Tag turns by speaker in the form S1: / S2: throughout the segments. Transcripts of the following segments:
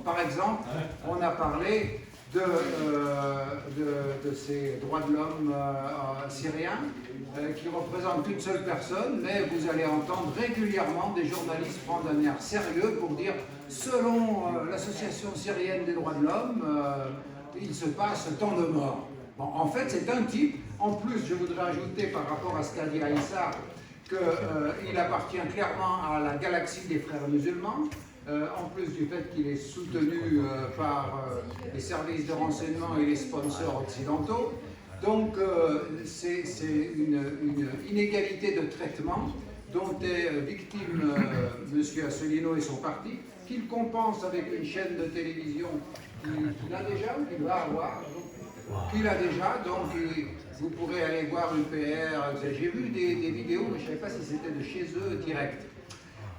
S1: par exemple, on a parlé de ces droits de l'homme syriens qui représentent qu'une seule personne, mais vous allez entendre régulièrement des journalistes prendre un air sérieux pour dire selon l'Association syrienne des droits de l'homme, il se passe tant de morts. Bon, en fait, c'est un type. En plus, je voudrais ajouter par rapport à ce qu'a dit Aïssa qu'il appartient clairement à la galaxie des frères musulmans. En plus du fait qu'il est soutenu par les services de renseignement et les sponsors occidentaux. Donc c'est une inégalité de traitement dont est victime M. Asselineau et son parti, qu'il compense avec une chaîne de télévision qu'il a déjà ou qu'il va avoir. Qu'il a déjà, donc vous pourrez aller voir UPR. J'ai vu des vidéos, mais je ne savais pas si c'était de chez eux direct.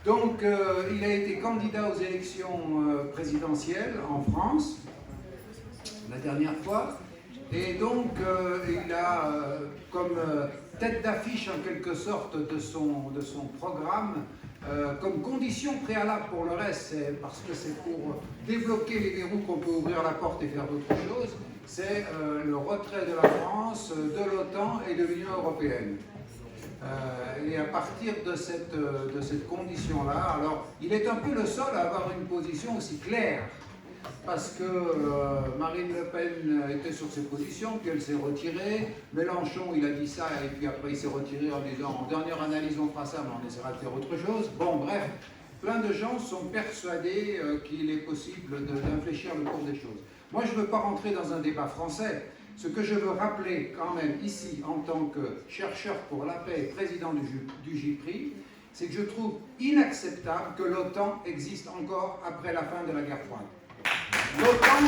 S1: Donc, il a été candidat aux élections présidentielles en France, la dernière fois, et donc il a comme tête d'affiche en quelque sorte de son programme, comme condition préalable pour le reste, parce que c'est pour débloquer les verrous qu'on peut ouvrir la porte et faire d'autres choses, c'est le retrait de la France, de l'OTAN et de l'Union européenne. Et à partir de cette condition-là, alors il est un peu le seul à avoir une position aussi claire, parce que Marine Le Pen était sur ses positions, puis elle s'est retirée. Mélenchon, il a dit ça, et puis après il s'est retiré en disant en dernière analyse on fera ça, mais on essaiera de faire autre chose. Bon, bref, plein de gens sont persuadés qu'il est possible d'infléchir le cours des choses. Moi, je ne veux pas rentrer dans un débat français. Ce que je veux rappeler quand même ici, en tant que chercheur pour la paix et président du JPRI, c'est que je trouve inacceptable que l'OTAN existe encore après la fin de la guerre froide. L'OTAN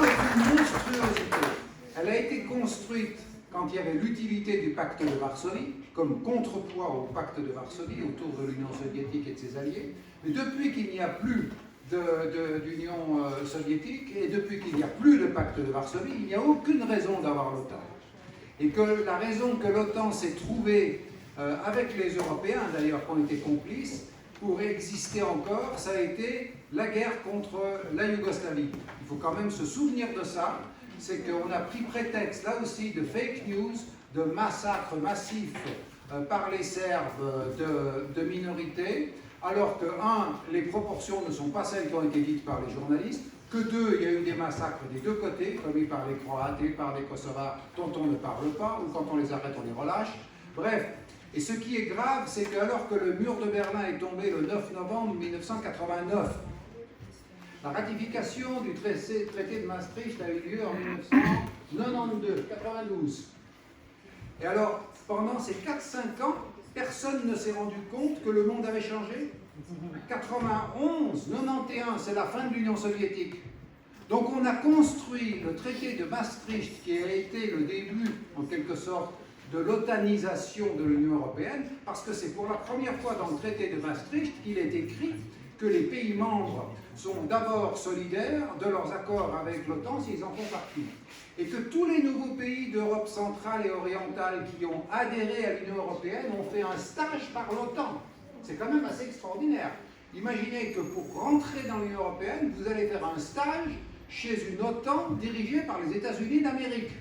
S1: est une monstruosité. Elle a été construite quand il y avait l'utilité du pacte de Varsovie, comme contrepoids au pacte de Varsovie autour de l'Union soviétique et de ses alliés. Mais depuis qu'il n'y a plus d'Union soviétique et depuis qu'il n'y a plus de pacte de Varsovie, il n'y a aucune raison d'avoir l'OTAN. Et que la raison que l'OTAN s'est trouvée avec les Européens, d'ailleurs, qui ont été complices, pour exister encore, ça a été la guerre contre la Yougoslavie. Il faut quand même se souvenir de ça, c'est qu'on a pris prétexte, là aussi, de fake news, de massacres massifs par les Serbes de minorités, alors que, un, les proportions ne sont pas celles qui ont été dites par les journalistes, que deux, il y a eu des massacres des deux côtés, commis par les Croates et par les Kosovars, dont on ne parle pas, ou quand on les arrête, on les relâche. Bref, et ce qui est grave, c'est que alors que le mur de Berlin est tombé le 9 novembre 1989, la ratification du traité de Maastricht a eu lieu en 1992. Et alors, pendant ces 4-5 ans, personne ne s'est rendu compte que le monde avait changé. 91, 91, c'est la fin de l'Union soviétique. Donc on a construit le traité de Maastricht qui a été le début, en quelque sorte, de l'otanisation de l'Union européenne, parce que c'est pour la première fois dans le traité de Maastricht qu'il est écrit que les pays membres sont d'abord solidaires de leurs accords avec l'OTAN s'ils en font partie. Et que tous les nouveaux pays d'Europe centrale et orientale qui ont adhéré à l'Union européenne ont fait un stage par l'OTAN. C'est quand même assez extraordinaire. Imaginez que pour rentrer dans l'Union européenne, vous allez faire un stage chez une OTAN dirigée par les États-Unis d'Amérique.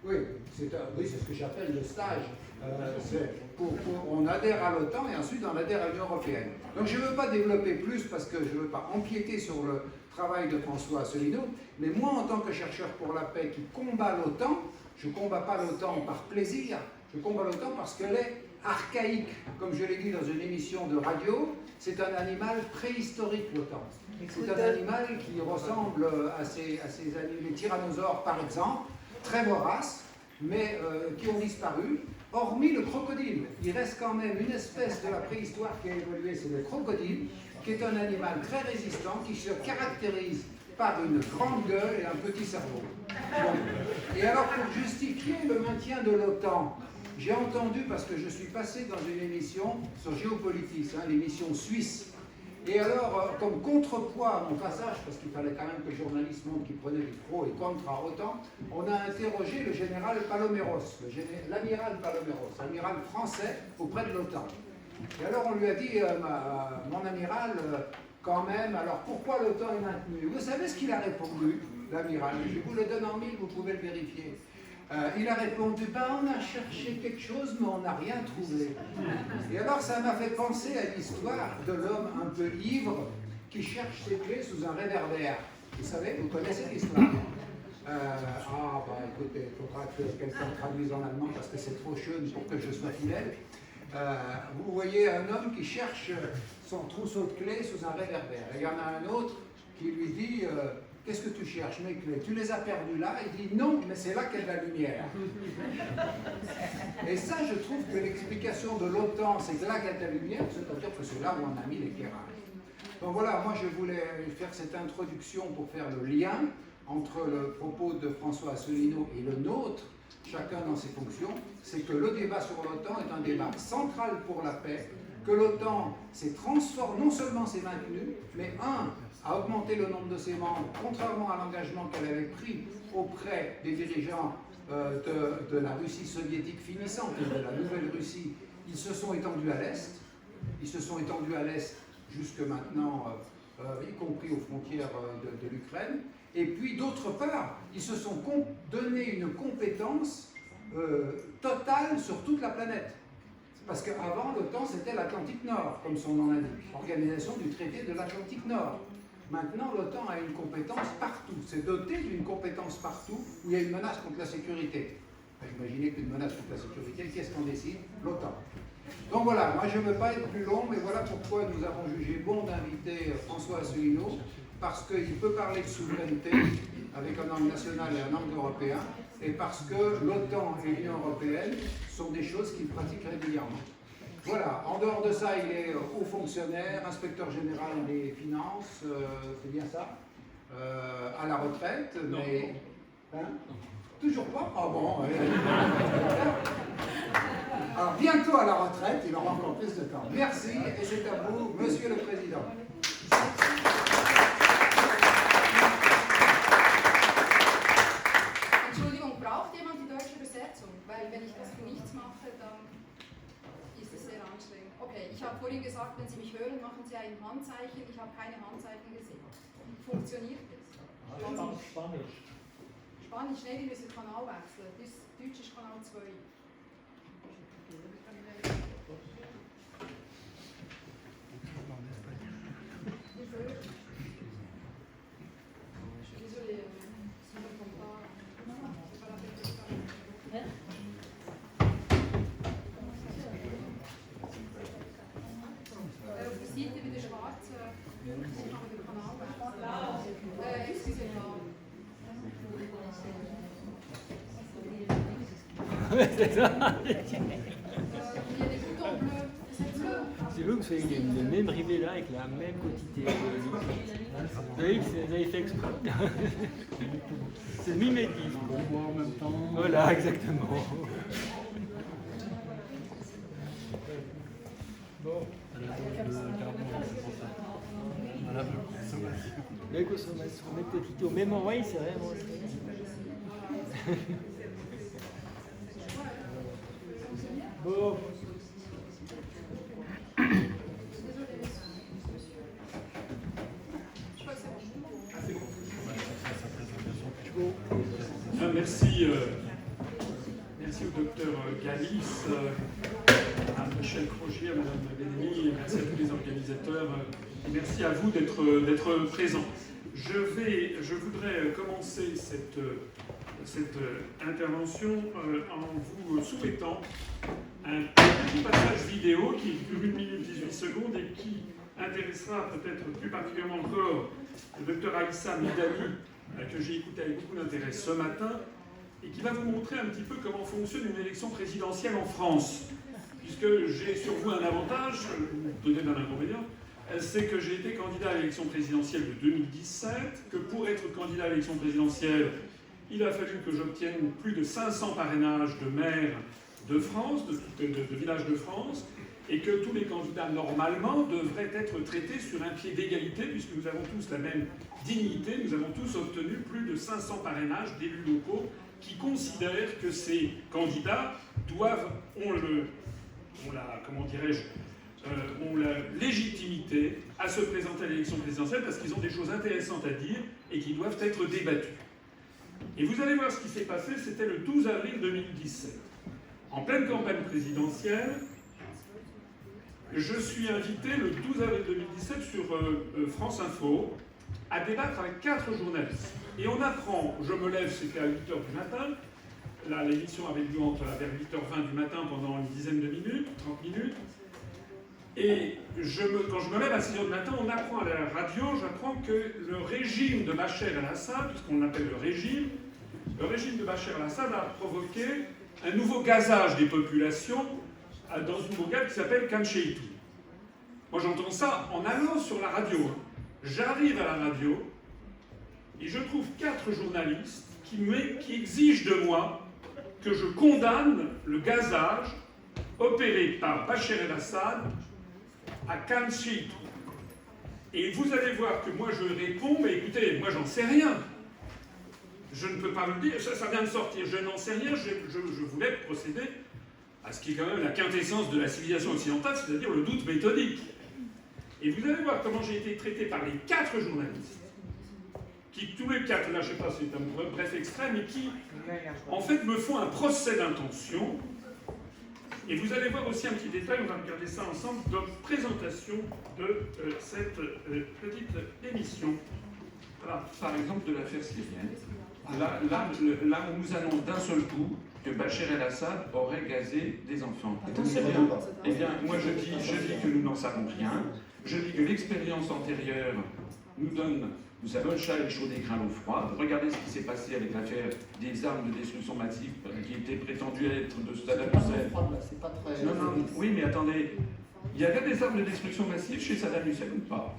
S1: Oui, c'est ce que j'appelle le stage. On adhère à l'OTAN et ensuite on adhère à l'Union européenne. Donc je ne veux pas développer plus parce que je ne veux pas empiéter sur le travail de François Asselineau, mais moi en tant que chercheur pour la paix qui combat l'OTAN, je ne combats pas l'OTAN par plaisir, je combats l'OTAN parce qu'elle est archaïque. Comme je l'ai dit dans une émission de radio, c'est un animal préhistorique l'OTAN. C'est un animal qui ressemble à ces animaux, les tyrannosaures par exemple, très voraces, mais qui ont disparu, hormis le crocodile. Il reste quand même une espèce de la préhistoire qui a évolué, c'est le crocodile, qui est un animal très résistant, qui se caractérise par une grande gueule et un petit cerveau. Bon. Et alors, pour justifier le maintien de l'OTAN, j'ai entendu, parce que je suis passé dans une émission sur Géopolitis, l'émission suisse, et alors, comme contrepoids à mon passage, parce qu'il fallait quand même que le journaliste montre qu'il prenait du pro et contre à OTAN, on a interrogé le général Paloméros, l'amiral Paloméros, amiral français auprès de l'OTAN. Et alors on lui a dit, mon amiral, quand même, alors pourquoi l'OTAN est maintenu? Vous savez ce qu'il a répondu, l'amiral? Je vous le donne en mille, vous pouvez le vérifier. Il a répondu, on a cherché quelque chose, mais on n'a rien trouvé. Et alors ça m'a fait penser à l'histoire de l'homme un peu ivre qui cherche ses clés sous un réverbère. Vous savez, vous connaissez l'histoire. Écoutez, il faudra que quelqu'un traduise en allemand parce que c'est trop schön pour que je sois fidèle. Vous voyez un homme qui cherche son trousseau de clés sous un réverbère. Et il y en a un autre qui lui dit qu'est-ce que tu cherches, mes clés? Tu les as perdues là? Il dit non, mais c'est là qu'il y a de la lumière. Et ça, je trouve que l'explication de l'OTAN, c'est que là qu'il y a de la lumière, c'est-à-dire que c'est là où on a mis l'éclairage. Donc voilà, moi je voulais faire cette introduction pour faire le lien entre le propos de François Asselineau et le nôtre, chacun dans ses fonctions, c'est que le débat sur l'OTAN est un débat central pour la paix, que l'OTAN s'est transformée, non seulement s'est maintenue, mais a augmenté le nombre de ses membres, contrairement à l'engagement qu'elle avait pris auprès des dirigeants de la Russie soviétique finissante et de la nouvelle Russie. Ils se sont étendus à l'Est, jusque maintenant, y compris aux frontières de l'Ukraine. Et puis, d'autre part, ils se sont donné une compétence totale sur toute la planète. Parce qu'avant, l'OTAN, c'était l'Atlantique Nord, comme son nom l'indique, organisation du traité de l'Atlantique Nord. Maintenant, l'OTAN a une compétence partout. C'est doté d'une compétence partout où il y a une menace contre la sécurité. Imaginez qu'une menace contre la sécurité, qu'est-ce qu'on décide? L'OTAN. Donc voilà, moi je ne veux pas être plus long, mais voilà pourquoi nous avons jugé bon d'inviter François Asselineau, parce qu'il peut parler de souveraineté avec un angle national et un angle européen, et parce que l'OTAN et l'Union européenne sont des choses qu'il pratique régulièrement. Voilà, en dehors de ça, il est haut fonctionnaire, inspecteur général des finances, c'est bien ça, à la retraite, mais... Hein? Toujours pas? Ah bon, alors bientôt à la retraite, il aura encore plus de temps. Merci, et c'est à vous, Monsieur le Président.
S2: Entschuldigung, braucht jemand die deutsche Übersetzung? Weil wenn ich das für nichts mache, dann ist es sehr anstrengend. Okay, ich habe vorhin gesagt, wenn Sie mich hören, machen Sie ein Handzeichen. Ich habe keine Handzeichen gesehen. Funktioniert das?
S3: Spanisch.
S2: Spanisch, schnell, wir müssen den Kanal wechseln. Das Deutsch ist Kanal 2. Désolé, si on ne comprend pas. C'est pas la peine de faire. Auf der Seite wieder schwarz, Pünktchen, aber den Kanal wechseln. Excusez-moi.
S3: C'est ça.
S2: Il y a des boutons bleus. C'est bleu.
S3: C'est vous que vous avez le même rivet là avec la même quantité. Vous voyez que vous avez fait exprès. C'est mimétisme.
S4: On voit en même temps.
S3: Voilà, exactement. Bon.
S4: Voilà.
S3: La consommation, mes quantités au même endroit, c'est vraiment. Bon.
S5: Merci au docteur Galis, à Michel Crogier, à Madame Benny, et merci à tous les organisateurs, et merci à vous d'être présents. Je voudrais commencer cette intervention en vous souhaitant un petit passage vidéo qui dure 1 minute 18 secondes et qui intéressera peut-être plus particulièrement encore le docteur Aïssa Midani, que j'ai écouté avec beaucoup d'intérêt ce matin, et qui va vous montrer un petit peu comment fonctionne une élection présidentielle en France. Puisque j'ai sur vous un avantage, donné d'un inconvénient, c'est que j'ai été candidat à l'élection présidentielle de 2017, que pour être candidat à l'élection présidentielle, il a fallu que j'obtienne plus de 500 parrainages de maires de France, de villages de France, et que tous les candidats, normalement, devraient être traités sur un pied d'égalité, puisque nous avons tous la même dignité, nous avons tous obtenu plus de 500 parrainages d'élus locaux qui considèrent que ces candidats doivent, comment dirais-je, ont la légitimité à se présenter à l'élection présidentielle parce qu'ils ont des choses intéressantes à dire et qui doivent être débattues. Et vous allez voir ce qui s'est passé, c'était le 12 avril 2017. En pleine campagne présidentielle, je suis invité le 12 avril 2017 sur France Info à débattre avec 4 journalistes. Et on apprend, je me lève, c'était à 8h du matin, là l'émission avait lieu vers 8h20 du matin pendant une dizaine de minutes, 30 minutes, et quand je me lève à 6h du matin, on apprend à la radio, j'apprends que le régime de Bachar el-Assad, puisqu'on l'appelle le régime de Bachar el-Assad a provoqué un nouveau gazage des populations dans une bourgade qui s'appelle Khan Cheikhoun. Moi j'entends ça en allant sur la radio. J'arrive à la radio et je trouve 4 journalistes qui exigent de moi que je condamne le gazage opéré par Bachar el-Assad à Khan Cheikhoun. Et vous allez voir que moi je réponds, mais écoutez, moi j'en sais rien. Je ne peux pas le dire, ça vient de sortir, je n'en sais rien, je voulais procéder à ce qui est quand même la quintessence de la civilisation occidentale, c'est-à-dire le doute méthodique. Et vous allez voir comment j'ai été traité par les 4 journalistes, qui tous les 4, là je ne sais pas, c'est un bref extrait, mais qui en fait me font un procès d'intention. Et vous allez voir aussi un petit détail, on va regarder ça ensemble, dans la présentation de cette petite émission.
S6: Voilà, par exemple de l'affaire syrienne. Là, on nous annonce d'un seul coup que Bachar el-Assad aurait gazé des enfants. Eh bien, moi je dis que nous n'en savons rien. Je dis que l'expérience antérieure nous donne, vous savez, le chat est chaud des grains l'eau froide. Regardez ce qui s'est passé avec l'affaire des armes de destruction massive qui étaient prétendues être de Saddam Hussein. Non, oui, mais attendez. Il y avait des armes de destruction massive chez Saddam Hussein ou pas?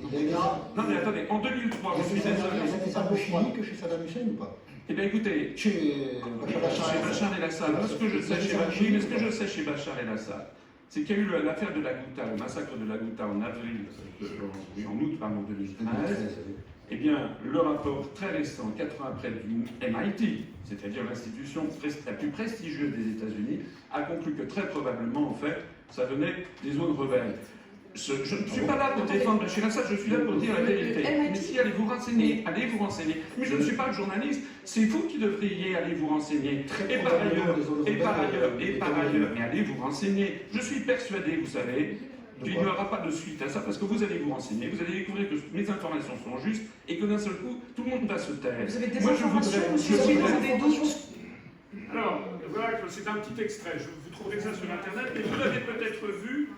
S6: Non, mais attendez, en 2003, je suis désolé.
S7: C'était pas plus chimique que chez Saddam Hussein ou pas?
S6: Eh bien écoutez, chez Bachar el-Assad, ce que je sais chez Bachar el-Assad, c'est qu'il y a eu l'affaire de la Ghouta, le massacre de la Ghouta en août 2013. Eh bien, le rapport très récent, 4 ans après, du MIT, c'est-à-dire l'institution la plus prestigieuse des États-Unis, a conclu que très probablement, en fait, ça venait des zones rebelles. Je ne suis pas là pour défendre Bachar el-Assad, je suis là pour dire la vérité. Mais si, allez vous renseigner. Mais je ne suis pas le journaliste, c'est vous qui devriez aller vous renseigner. Et par ailleurs, mais allez vous renseigner. Je suis persuadé, vous savez, qu'il n'y aura pas de suite à ça, parce que vous allez vous renseigner, vous allez découvrir que mes informations sont justes, et que d'un seul coup, tout le monde va se taire.
S8: Vous avez des informations, vous avez des doutes.
S5: Alors, voilà, c'est un petit extrait, vous trouverez ça sur Internet, mais vous l'avez peut-être vu,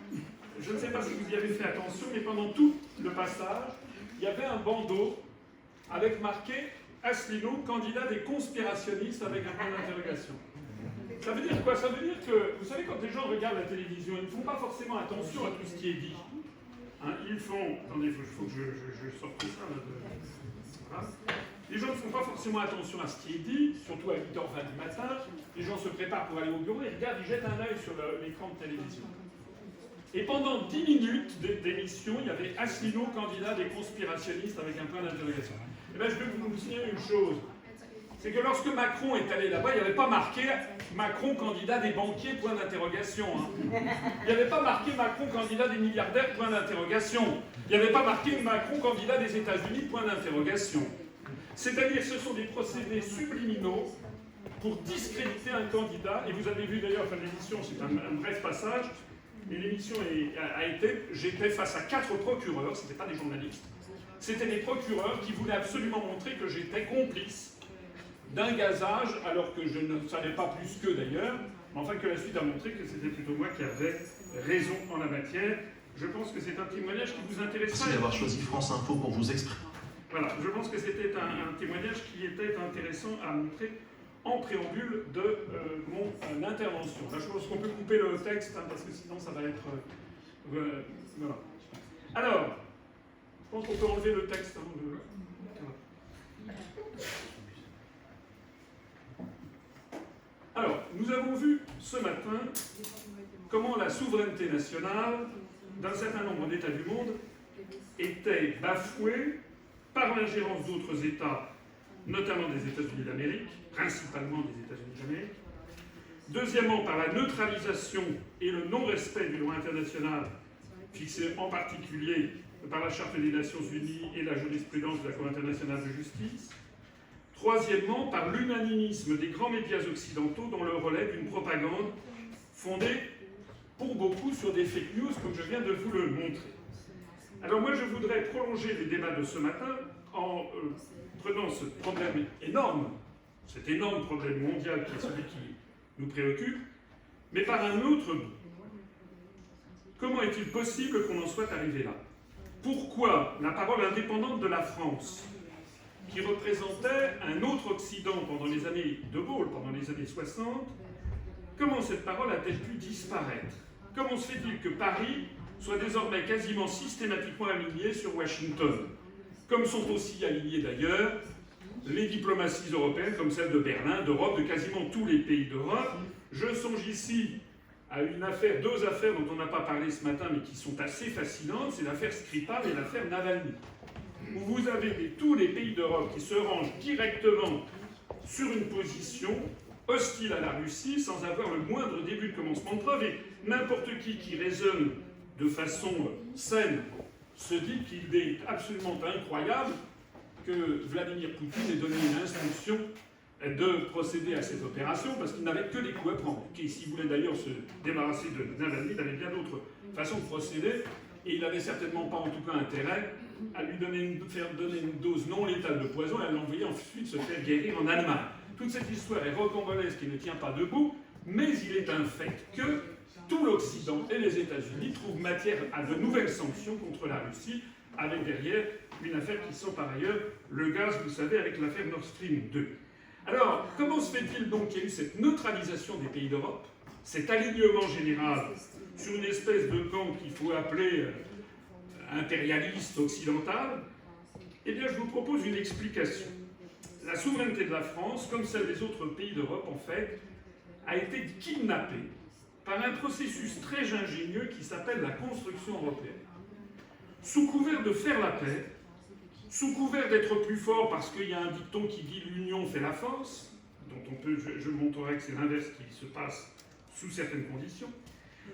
S5: je ne sais pas si vous y avez fait attention, mais pendant tout le passage, il y avait un bandeau avec marqué « Asselineau, candidat des conspirationnistes » avec un point d'interrogation. Ça veut dire quoi? Ça veut dire que, vous savez, quand les gens regardent la télévision, ils ne font pas forcément attention à tout ce qui est dit. Hein, ils font... Attendez, il faut que je sorte ça là. Voilà. Les gens ne font pas forcément attention à ce qui est dit, surtout à 8h20 du matin. Les gens se préparent pour aller au bureau, ils regardent, ils jettent un œil sur l'écran de télévision. Et pendant 10 minutes d'émission, il y avait Asselineau, candidat des conspirationnistes avec un point d'interrogation. Et bien, je vais vous signaler une chose. C'est que lorsque Macron est allé là-bas, il n'y avait pas marqué Macron, candidat des banquiers, point d'interrogation. Hein. Il n'y avait pas marqué Macron, candidat des milliardaires, point d'interrogation. Il n'y avait pas marqué Macron, candidat des États-Unis, point d'interrogation. C'est-à-dire que ce sont des procédés subliminaux pour discréditer un candidat. Et vous avez vu d'ailleurs, enfin l'émission, c'est un bref passage, mais l'émission j'étais face à 4 procureurs, ce n'étaient pas des journalistes, c'était des procureurs qui voulaient absolument montrer que j'étais complice d'un gazage, alors que je ne savais pas plus qu'eux d'ailleurs, mais enfin que la suite a montré que c'était plutôt moi qui avais raison en la matière. Je pense que c'est un témoignage qui vous intéresserait.
S9: Merci d'avoir choisi France Info pour vous exprimer.
S5: Voilà, je pense que c'était un témoignage qui était intéressant à montrer en préambule de mon intervention. Là, je pense qu'on peut couper le texte, hein, parce que sinon ça va être... voilà. Alors, je pense qu'on peut enlever le texte. Hein, voilà. Alors, nous avons vu ce matin comment la souveraineté nationale d'un certain nombre d'États du monde était bafouée par l'ingérence d'autres États, notamment des États-Unis d'Amérique, principalement des États-Unis d'Amérique. Deuxièmement, par la neutralisation et le non-respect du droit international fixés en particulier par la Charte des Nations Unies et la jurisprudence de la Cour internationale de justice. Troisièmement, par l'unanimisme des grands médias occidentaux dont le relais d'une propagande fondée pour beaucoup sur des fake news, comme je viens de vous le montrer. Alors moi, je voudrais prolonger les débats de ce matin en prenant ce problème énorme, cet énorme problème mondial qui est celui qui nous préoccupe, mais par un autre bout. Comment est-il possible qu'on en soit arrivé là? Pourquoi la parole indépendante de la France, qui représentait un autre Occident pendant les années de Gaulle, pendant les années 60, comment cette parole a-t-elle pu disparaître? Comment se fait-il que Paris soit désormais quasiment systématiquement aligné sur Washington, comme sont aussi alignés d'ailleurs les diplomaties européennes, comme celle de Berlin, d'Europe, de quasiment tous les pays d'Europe. Je songe ici à une affaire, deux affaires dont on n'a pas parlé ce matin, mais qui sont assez fascinantes, c'est l'affaire Skripal et l'affaire Navalny, où vous avez tous les pays d'Europe qui se rangent directement sur une position hostile à la Russie, sans avoir le moindre début de commencement de preuve, et n'importe qui raisonne de façon saine se dit qu'il est absolument incroyable que Vladimir Poutine ait donné une instruction de procéder à cette opération, parce qu'il n'avait que des coups à prendre. S'il voulait d'ailleurs se débarrasser de Navalny, il avait bien d'autres façons de procéder, et il n'avait certainement pas en tout cas intérêt à lui faire donner une dose non létale de poison et à l'envoyer ensuite se faire guérir en Allemagne. Toute cette histoire est rocambolesque et ne tient pas debout, mais il est un fait que tout l'Occident et les États-Unis trouvent matière à de nouvelles sanctions contre la Russie, avec derrière une affaire qui sent par ailleurs le gaz, vous savez, avec l'affaire Nord Stream 2. Alors, comment se fait-il donc qu'il y ait eu cette neutralisation des pays d'Europe, cet alignement général sur une espèce de camp qu'il faut appeler impérialiste occidental? Eh bien, je vous propose une explication. La souveraineté de la France, comme celle des autres pays d'Europe, en fait, a été kidnappée par un processus très ingénieux qui s'appelle la construction européenne. Sous couvert de faire la paix, sous couvert d'être plus fort, parce qu'il y a un dicton qui dit « l'union fait la force », dont je montrerai que c'est l'inverse qui se passe sous certaines conditions,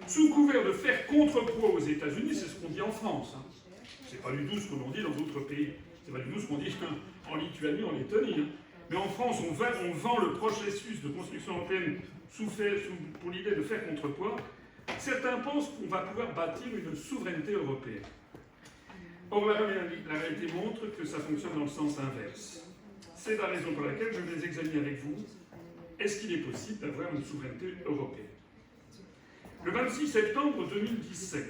S5: sous couvert de faire contrepoids aux États-Unis, c'est ce qu'on dit en France. Hein. C'est pas du tout ce que l'on dit dans d'autres pays. C'est pas du tout ce qu'on dit en Lituanie, en Lettonie. Hein. Mais en France, on vend le processus de construction européenne pour l'idée de faire contrepoids. Certains pensent qu'on va pouvoir bâtir une souveraineté européenne. Or, la réalité montre que ça fonctionne dans le sens inverse. C'est la raison pour laquelle je vais examiner avec vous, est-ce qu'il est possible d'avoir une souveraineté européenne? Le 26 septembre 2017,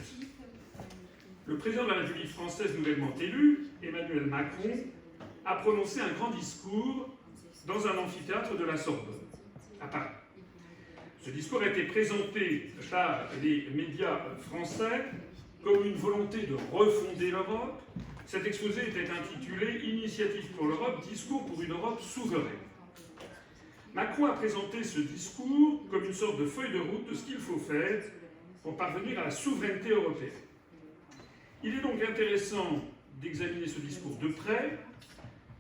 S5: le président de la République française nouvellement élu, Emmanuel Macron, a prononcé un grand discours dans un amphithéâtre de la Sorbonne, à Paris. Ce discours a été présenté par les médias français comme une volonté de refonder l'Europe. Cet exposé était intitulé « Initiative pour l'Europe, discours pour une Europe souveraine ». Macron a présenté ce discours comme une sorte de feuille de route de ce qu'il faut faire pour parvenir à la souveraineté européenne. Il est donc intéressant d'examiner ce discours de près,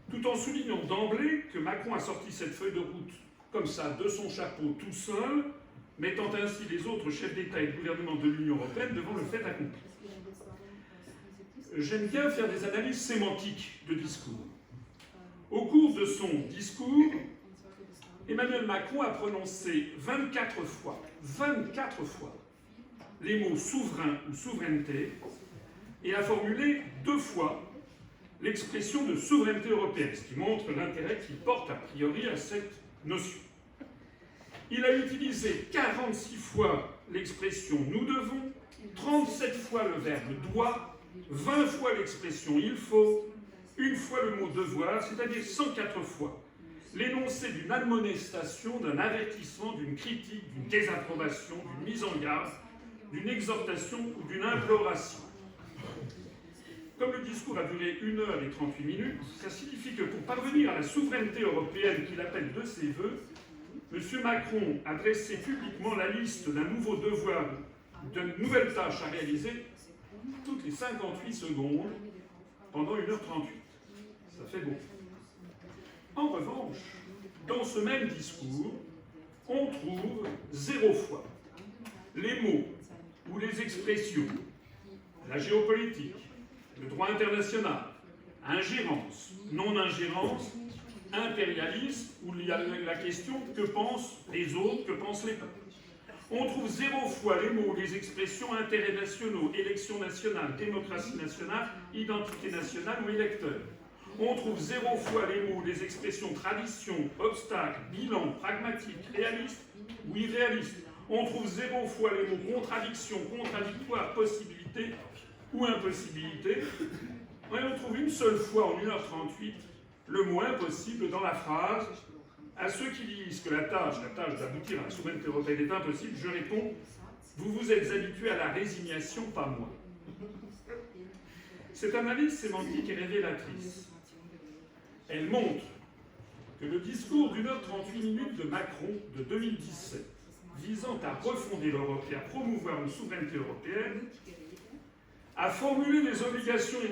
S5: tout en soulignant d'emblée que Macron a sorti cette feuille de route comme ça, de son chapeau tout seul, mettant ainsi les autres chefs d'État et de gouvernement de l'Union européenne devant le fait accompli. J'aime bien faire des analyses sémantiques de discours. Au cours de son discours, Emmanuel Macron a prononcé 24 fois, les mots souverain ou souveraineté, et a formulé 2 fois l'expression de souveraineté européenne, ce qui montre l'intérêt qu'il porte a priori à cette notion. Il a utilisé 46 fois l'expression « nous devons », 37 fois le verbe « doit », 20 fois l'expression « il faut », 1 fois le mot « devoir », c'est-à-dire 104 fois l'énoncé d'une admonestation, d'un avertissement, d'une critique, d'une désapprobation, d'une mise en garde, d'une exhortation ou d'une imploration. Comme le discours a duré 1 heure et 38 minutes, ça signifie que pour parvenir à la souveraineté européenne qu'il appelle de ses vœux, M. Macron a dressé publiquement la liste d'un nouveau devoir, d'une nouvelle tâche à réaliser toutes les 58 secondes pendant 1h38. Ça fait beaucoup. En revanche, dans ce même discours, on trouve 0 fois les mots ou les expressions la géopolitique, le droit international, ingérence, non-ingérence, impérialisme, où il y a la question que pensent les autres, que pensent les peuples. On trouve 0 fois les mots, les expressions intérêts nationaux, élections nationales, démocratie nationale, identité nationale ou électeurs. On trouve 0 fois les mots, les expressions tradition, obstacle, bilan, pragmatique, réaliste ou irréaliste. On trouve 0 fois les mots contradiction, contradictoire, possibilité ou impossibilité. Et on trouve une seule fois en 1h38 le mot impossible dans la phrase. À ceux qui disent que la tâche d'aboutir à la souveraineté européenne est impossible, je réponds, vous vous êtes habitués à la résignation, pas moi. Cette analyse sémantique est révélatrice. Elle montre que le discours d'1h38 de Macron de 2017, visant à refonder l'Europe et à promouvoir une souveraineté européenne, a formulé des obligations et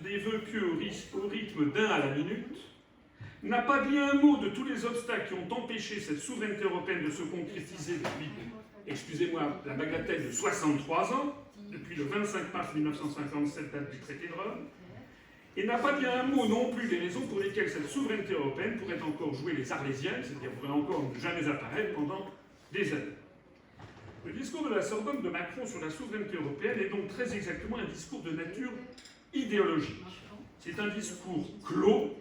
S5: des vœux pieux au rythme d'1 à la minute, n'a pas dit un mot de tous les obstacles qui ont empêché cette souveraineté européenne de se concrétiser depuis, excusez-moi, la bagatelle de 63 ans, depuis le 25 mars 1957, date du traité de Rome, et n'a pas dit un mot non plus des raisons pour lesquelles cette souveraineté européenne pourrait encore jouer les arlésiennes, c'est-à-dire pourrait encore ne jamais apparaître pendant des années. Le discours de la Sorbonne de Macron sur la souveraineté européenne est donc très exactement un discours de nature idéologique. C'est un discours clos,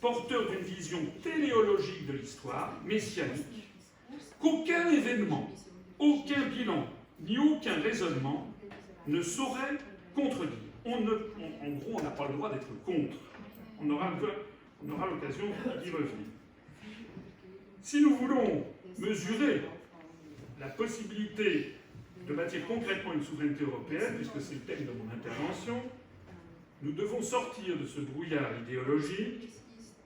S5: porteur d'une vision téléologique de l'histoire, messianique, qu'aucun événement, aucun bilan, ni aucun raisonnement ne saurait contredire. En gros, on n'a pas le droit d'être contre. On aura l'occasion d'y revenir. Si nous voulons mesurer la possibilité de bâtir concrètement une souveraineté européenne, puisque c'est le thème de mon intervention, nous devons sortir de ce brouillard idéologique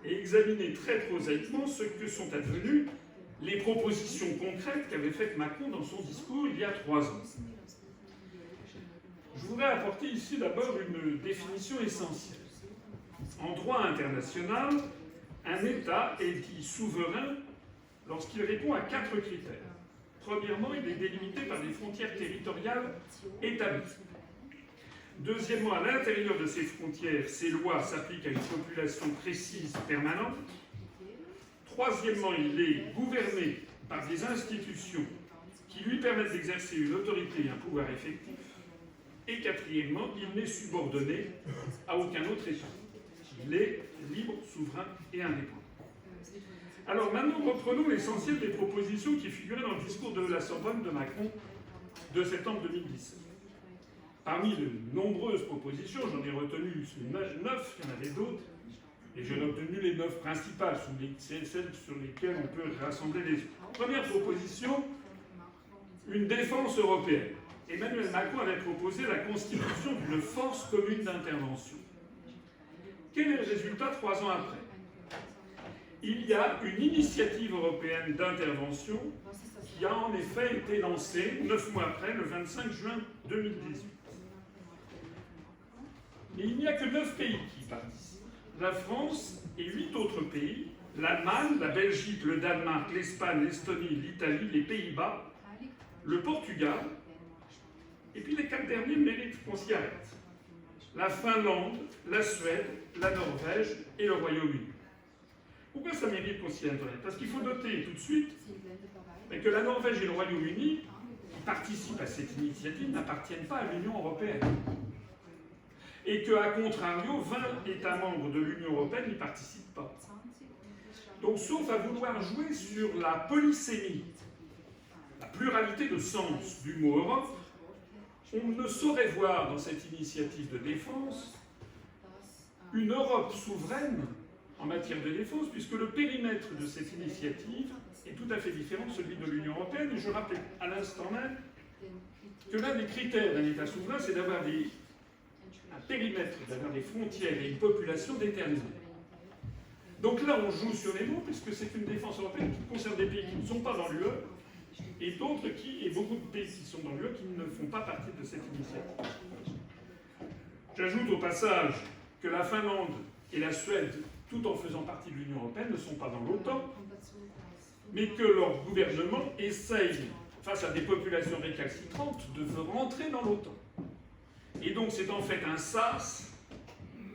S5: et examiner très prosaïquement ce que sont advenues les propositions concrètes qu'avait faites Macron dans son discours il y a 3 ans. Je voudrais apporter ici d'abord une définition essentielle. En droit international, un État est dit souverain lorsqu'il répond à 4 critères. Premièrement, il est délimité par des frontières territoriales établies. Deuxièmement, à l'intérieur de ces frontières, ces lois s'appliquent à une population précise permanente. Troisièmement, il est gouverné par des institutions qui lui permettent d'exercer une autorité et un pouvoir effectif. Et quatrièmement, il n'est subordonné à aucun autre État. Il est libre, souverain et indépendant. Alors maintenant, reprenons l'essentiel des propositions qui figuraient dans le discours de la Sorbonne de Macron de septembre 2017. Parmi de nombreuses propositions, j'en ai retenu 9, il y en avait d'autres, et j'ai retenu les 9 principales, celles sur lesquelles on peut rassembler les autres. Première proposition, une défense européenne. Emmanuel Macron avait proposé la constitution d'une force commune d'intervention. Quel est le résultat 3 ans après? Il y a une initiative européenne d'intervention qui a en effet été lancée 9 mois après, le 25 juin 2018. Mais il n'y a que 9 pays qui y participent. La France et 8 autres pays, l'Allemagne, la Belgique, le Danemark, l'Espagne, l'Estonie, l'Italie, les Pays-Bas, le Portugal, et puis les 4 derniers méritent qu'on s'y arrête. La Finlande, la Suède, la Norvège et le Royaume-Uni. Pourquoi ça mérite qu'on s'y arrête? Parce qu'il faut noter tout de suite que la Norvège et le Royaume-Uni, qui participent à cette initiative, n'appartiennent pas à l'Union européenne. Et qu'à contrario, 20 États membres de l'Union européenne n'y participent pas. Donc, sauf à vouloir jouer sur la polysémie, la pluralité de sens du mot Europe, on ne saurait voir dans cette initiative de défense une Europe souveraine en matière de défense, puisque le périmètre de cette initiative est tout à fait différent de celui de l'Union européenne. Et je rappelle à l'instant même que l'un des critères d'un État souverain, c'est d'avoir un périmètre, d'avoir des frontières et une population déterminée. Donc là, on joue sur les mots, puisque c'est une défense européenne qui concerne des pays qui ne sont pas dans l'UE, et d'autres et beaucoup de pays qui sont dans l'UE qui ne font pas partie de cette initiative. J'ajoute au passage que la Finlande et la Suède, tout en faisant partie de l'Union européenne, ne sont pas dans l'OTAN, mais que leur gouvernement essaye, face à des populations récalcitrantes, de rentrer dans l'OTAN. Et donc c'est en fait un sas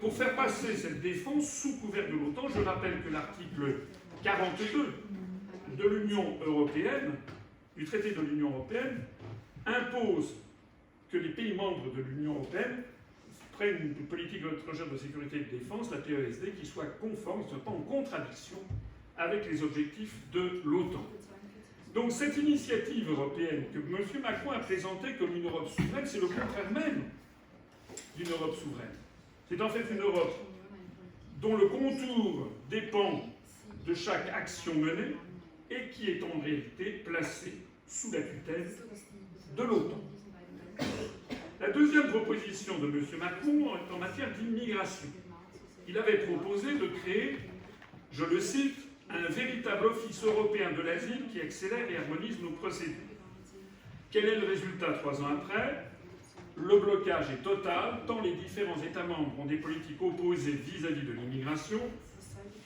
S5: pour faire passer cette défense sous couvert de l'OTAN. Je rappelle que l'article 42 de l'Union européenne, du traité de l'Union européenne, impose que les pays membres de l'Union européenne prennent une politique étrangère de sécurité et de défense, la PESD, qui soit conforme, qui ne soit pas en contradiction avec les objectifs de l'OTAN. Donc cette initiative européenne que M. Macron a présentée comme une Europe souveraine, c'est le contraire même d'une Europe souveraine. C'est en fait une Europe dont le contour dépend de chaque action menée et qui est en réalité placée sous la tutelle de l'OTAN. La deuxième proposition de M. Macron est en matière d'immigration. Il avait proposé de créer, je le cite, un véritable office européen de l'asile qui accélère et harmonise nos procédures. Quel est le résultat 3 ans après? Le blocage est total, tant les différents États membres ont des politiques opposées vis-à-vis de l'immigration,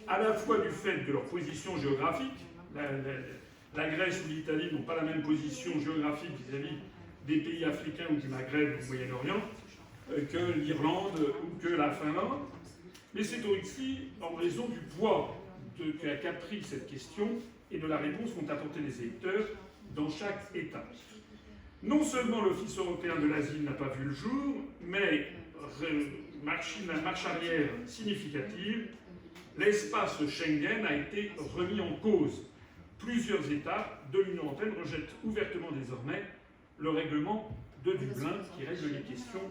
S5: à la fois du fait de leur position géographique. La Grèce ou l'Italie n'ont pas la même position géographique vis-à-vis des pays africains ou du Maghreb ou du Moyen-Orient que l'Irlande ou que la Finlande, mais c'est aussi en raison du poids qu'a pris cette question et de la réponse qu'ont apporté les électeurs dans chaque État. Non seulement l'Office européen de l'asile n'a pas vu le jour, mais marche arrière significative, l'espace Schengen a été remis en cause. Plusieurs États de l'Union européenne rejettent ouvertement désormais le règlement de Dublin qui règle les questions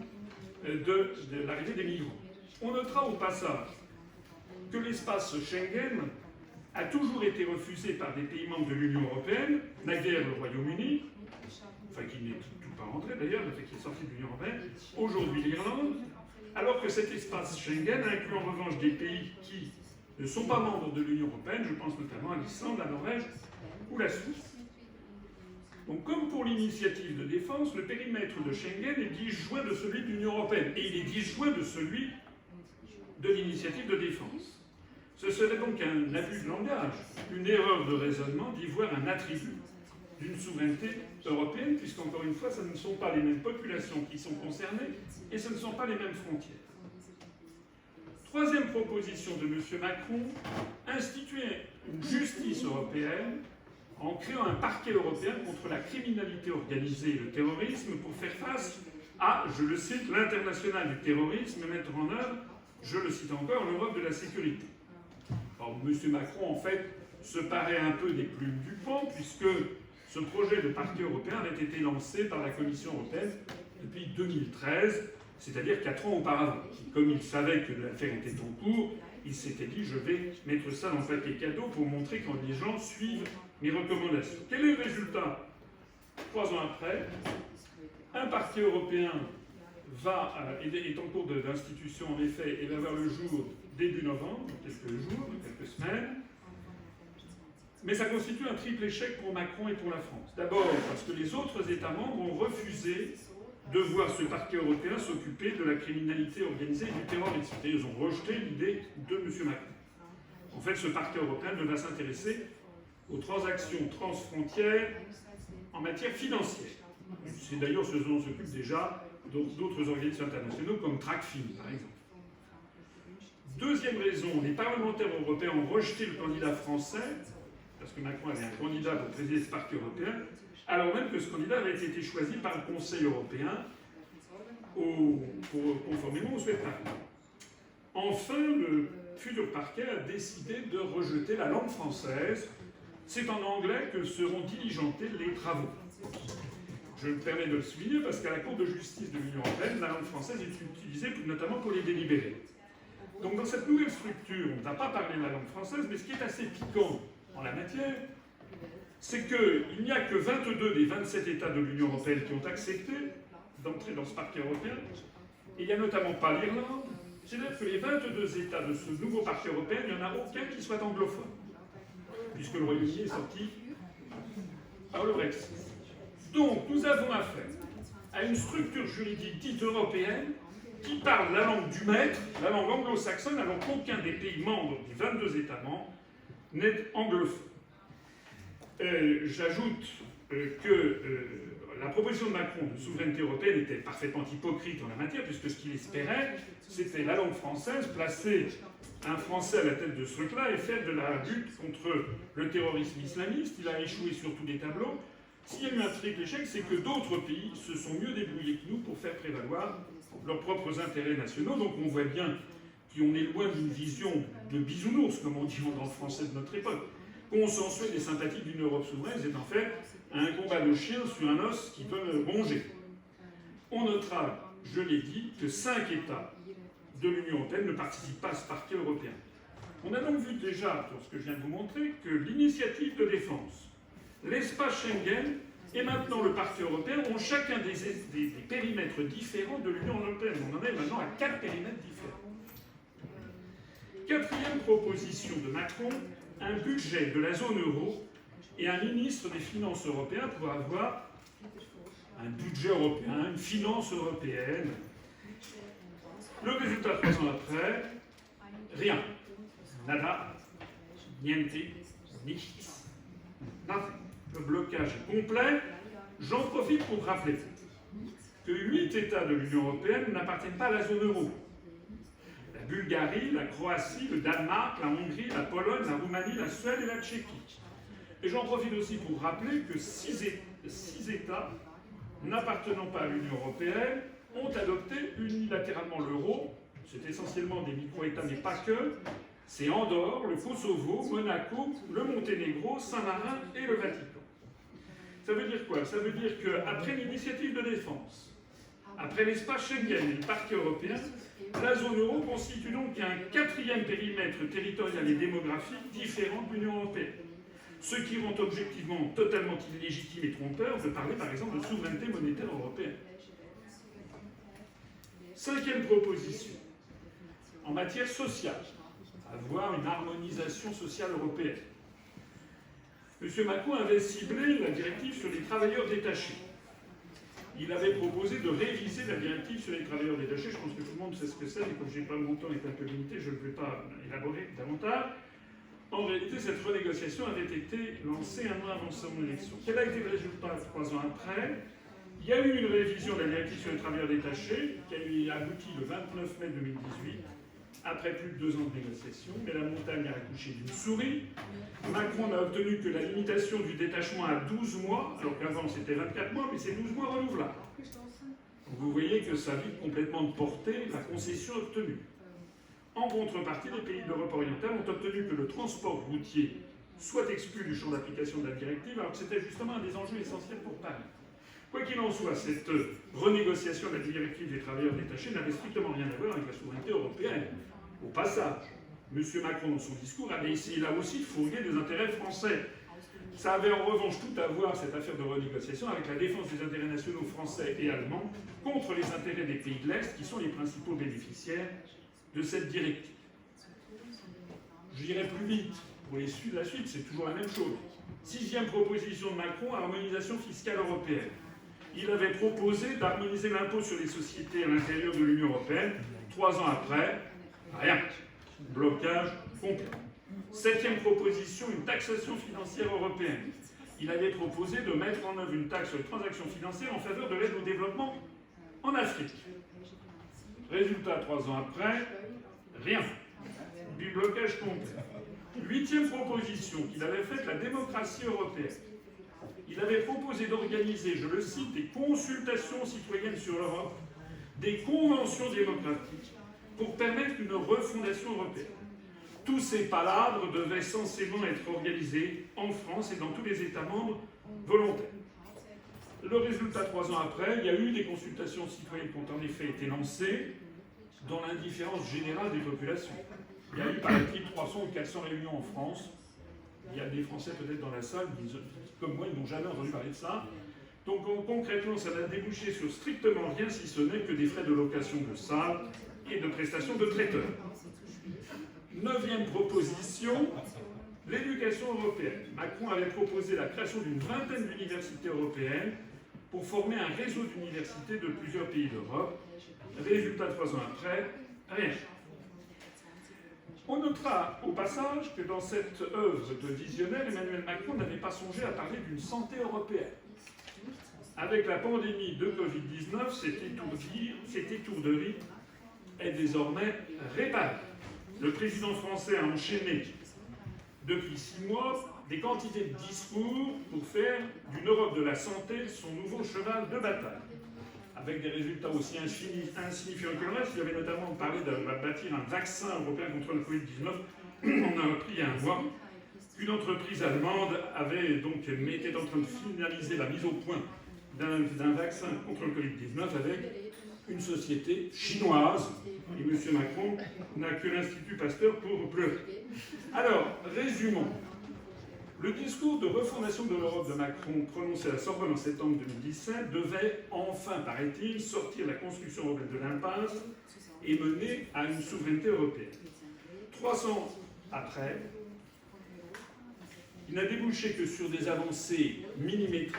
S5: de l'arrivée des migrants. On notera au passage que l'espace Schengen a toujours été refusé par des pays membres de l'Union européenne, naguère le Royaume-Uni, enfin qui n'est tout pas rentré d'ailleurs, le fait qu'il est sorti de l'Union européenne, aujourd'hui l'Irlande, alors que cet espace Schengen inclut en revanche des pays qui ne sont pas membres de l'Union européenne, je pense notamment à l'Islande, la Norvège ou la Suisse. Donc comme pour l'initiative de défense, le périmètre de Schengen est disjoint de celui de l'Union européenne, et il est disjoint de celui de l'initiative de défense. Ce serait donc un abus de langage, une erreur de raisonnement d'y voir un attribut d'une souveraineté européenne, puisqu'encore une fois, ce ne sont pas les mêmes populations qui sont concernées, et ce ne sont pas les mêmes frontières. Troisième proposition de M. Macron, instituer une justice européenne en créant un parquet européen contre la criminalité organisée et le terrorisme pour faire face à, je le cite, l'international du terrorisme et mettre en œuvre, je le cite encore, l'Europe de la sécurité. Alors M. Macron, en fait, se paraît un peu des plumes du pan, puisque ce projet de parquet européen avait été lancé par la Commission européenne depuis 2013, c'est-à-dire 4 ans auparavant. Comme il savait que l'affaire était en cours, il s'était dit « je vais mettre ça dans le paquet cadeau pour montrer quand les gens suivent mes recommandations ». Quel est le résultat 3 ans après, un parquet européen est en cours d'institution en effet et va voir le jour début novembre, dans quelques jours, dans quelques semaines. Mais ça constitue un triple échec pour Macron et pour la France. D'abord parce que les autres États membres ont refusé de voir ce parquet européen s'occuper de la criminalité organisée et du terrorisme. Et ils ont rejeté l'idée de M. Macron. En fait, ce parquet européen ne va s'intéresser aux transactions transfrontières en matière financière. C'est d'ailleurs ce dont s'occupent déjà d'autres organismes internationaux comme TRACFIN, par exemple. Deuxième raison, les parlementaires européens ont rejeté le candidat français, parce que Macron avait un candidat pour présider ce parquet européen, alors même que ce candidat avait été choisi par le Conseil européen conformément aux souhaits de Paris. Enfin, le futur parquet a décidé de rejeter la langue française. C'est en anglais que seront diligentés les travaux. Je me permets de le souligner parce qu'à la Cour de justice de l'Union européenne, la langue française est utilisée notamment pour les délibérés. Donc dans cette nouvelle structure, on ne va pas parler de la langue française, mais ce qui est assez piquant en la matière, c'est qu'il n'y a que 22 des 27 États de l'Union européenne qui ont accepté d'entrer dans ce parquet européen. Et il n'y a notamment pas l'Irlande. C'est-à-dire que les 22 États de ce nouveau parquet européen, il n'y en a aucun qui soit anglophone, puisque le Royaume-Uni est sorti par le Brexit. Donc nous avons affaire à une structure juridique dite européenne qui parle la langue du maître, la langue anglo-saxonne, alors qu'aucun des pays membres des 22 États membres n'est anglophone. J'ajoute que la proposition de Macron de souveraineté européenne était parfaitement hypocrite en la matière, puisque ce qu'il espérait, c'était la langue française, placer un Français à la tête de ce truc-là et faire de la lutte contre le terrorisme islamiste. Il a échoué sur tous les tableaux. S'il y a eu un triple échec, c'est que d'autres pays se sont mieux débrouillés que nous pour faire prévaloir leurs propres intérêts nationaux. Donc on voit bien qu'on est loin d'une vision de bisounours, comme on dit dans le français de notre époque. Consensuel et sympathique d'une Europe souveraine, c'est en fait un combat de chiens sur un os qui peut ronger. On notera, je l'ai dit, que 5 États de l'Union européenne ne participent pas à ce parquet européen. On a donc vu déjà, pour ce que je viens de vous montrer, que l'initiative de défense, l'espace Schengen et maintenant le parquet européen ont chacun des périmètres différents de l'Union européenne. On en est maintenant à 4 périmètres différents. Quatrième proposition de Macron, un budget de la zone euro et un ministre des Finances européen pour avoir un budget européen, une finance européenne. Le résultat 3 ans après, rien. Nada, niente, nichts, nothing. Le blocage est complet. J'en profite pour rappeler que 8 États de l'Union européenne n'appartiennent pas à la zone euro. La Bulgarie, la Croatie, le Danemark, la Hongrie, la Pologne, la Roumanie, la Suède et la Tchéquie. Et j'en profite aussi pour rappeler que 6 États n'appartenant pas à l'Union européenne ont adopté unilatéralement l'euro. C'est essentiellement des micro-États, mais pas que. C'est Andorre, le Kosovo, Monaco, le Monténégro, Saint-Marin et le Vatican. Ça veut dire quoi? Ça veut dire qu'après l'initiative de défense, après l'espace Schengen et le parquet européen, la zone euro constitue donc un 4e périmètre territorial et démographique différent de l'Union européenne. Ce qui rend objectivement totalement illégitime et trompeur de parler par exemple de souveraineté monétaire européenne. 5e proposition, en matière sociale, avoir une harmonisation sociale européenne. M. Macron avait ciblé la directive sur les travailleurs détachés. Il avait proposé de réviser la directive sur les travailleurs détachés. Je pense que tout le monde sait ce que c'est, mais comme je n'ai pas mon temps est un peu limité, je ne vais pas élaborer davantage. En réalité, cette renégociation avait été lancée un mois avant son élection. Quel a été le résultat 3 ans après? Il y a eu une révision de la directive sur les travailleurs détachés qui a abouti le 29 mai 2018, après plus de 2 ans de négociations, mais la montagne a accouché d'une souris. Macron n'a obtenu que la limitation du détachement à 12 mois, alors qu'avant c'était 24 mois, mais c'est 12 mois renouvelables. Donc vous voyez que ça vide complètement de portée la concession obtenue. En contrepartie, les pays d'Europe orientale ont obtenu que le transport routier soit exclu du champ d'application de la directive, alors que c'était justement un des enjeux essentiels pour Paris. Quoi qu'il en soit, cette renégociation de la directive des travailleurs détachés n'avait strictement rien à voir avec la souveraineté européenne. Au passage, M. Macron, dans son discours, avait essayé là aussi de fourguer des intérêts français. Ça avait en revanche tout à voir, cette affaire de renégociation, avec la défense des intérêts nationaux français et allemands contre les intérêts des pays de l'Est, qui sont les principaux bénéficiaires de cette directive. J'irai plus vite. Pour la suite, c'est toujours la même chose. 6e proposition de Macron, harmonisation fiscale européenne. Il avait proposé d'harmoniser l'impôt sur les sociétés à l'intérieur de l'Union européenne. 3 ans après, rien. Blocage complet. 7e proposition, une taxation financière européenne. Il avait proposé de mettre en œuvre une taxe sur les transactions financières en faveur de l'aide au développement en Afrique. Résultat, 3 ans après, rien. Du blocage complet. 8e proposition qu'il avait faite, la démocratie européenne. Il avait proposé d'organiser, je le cite, des consultations citoyennes sur l'Europe, des conventions démocratiques, pour permettre une refondation européenne. Tous ces palabres devaient censément être organisés en France et dans tous les États membres volontaires. Le résultat, 3 ans après, il y a eu des consultations citoyennes qui ont en effet été lancées dans l'indifférence générale des populations. Il y a eu, paraît-il, 300 ou 400 réunions en France. Il y a des Français peut-être dans la salle, comme moi, ils n'ont jamais entendu parler de ça. Donc concrètement, ça n'a débouché sur strictement rien, si ce n'est que des frais de location de salles et de prestations de traiteurs. 9e proposition, l'éducation européenne. Macron avait proposé la création d'une vingtaine d'universités européennes pour former un réseau d'universités de plusieurs pays d'Europe. Résultat, 3 ans après, rien. On notera notera au passage que dans cette œuvre de visionnaire, Emmanuel Macron n'avait pas songé à parler d'une santé européenne. Avec la pandémie de Covid-19, cette étourderie est désormais réparée. Le président français a enchaîné depuis 6 mois des quantités de discours pour faire d'une Europe de la santé son nouveau cheval de bataille. Avec des résultats aussi insignifiants que le reste, il avait notamment parlé de bâtir un vaccin européen contre le Covid-19. On a appris il y a un mois qu'une entreprise allemande était en train de finaliser la mise au point d'un vaccin contre le Covid-19 avec une société chinoise. Et M. Macron n'a que l'Institut Pasteur pour pleurer. Alors, résumons. Le discours de refondation de l'Europe de Macron, prononcé à la Sorbonne en septembre 2017, devait enfin, paraît-il, sortir la construction européenne de l'impasse et mener à une souveraineté européenne. 3 ans après, il n'a débouché que sur des avancées millimétriques,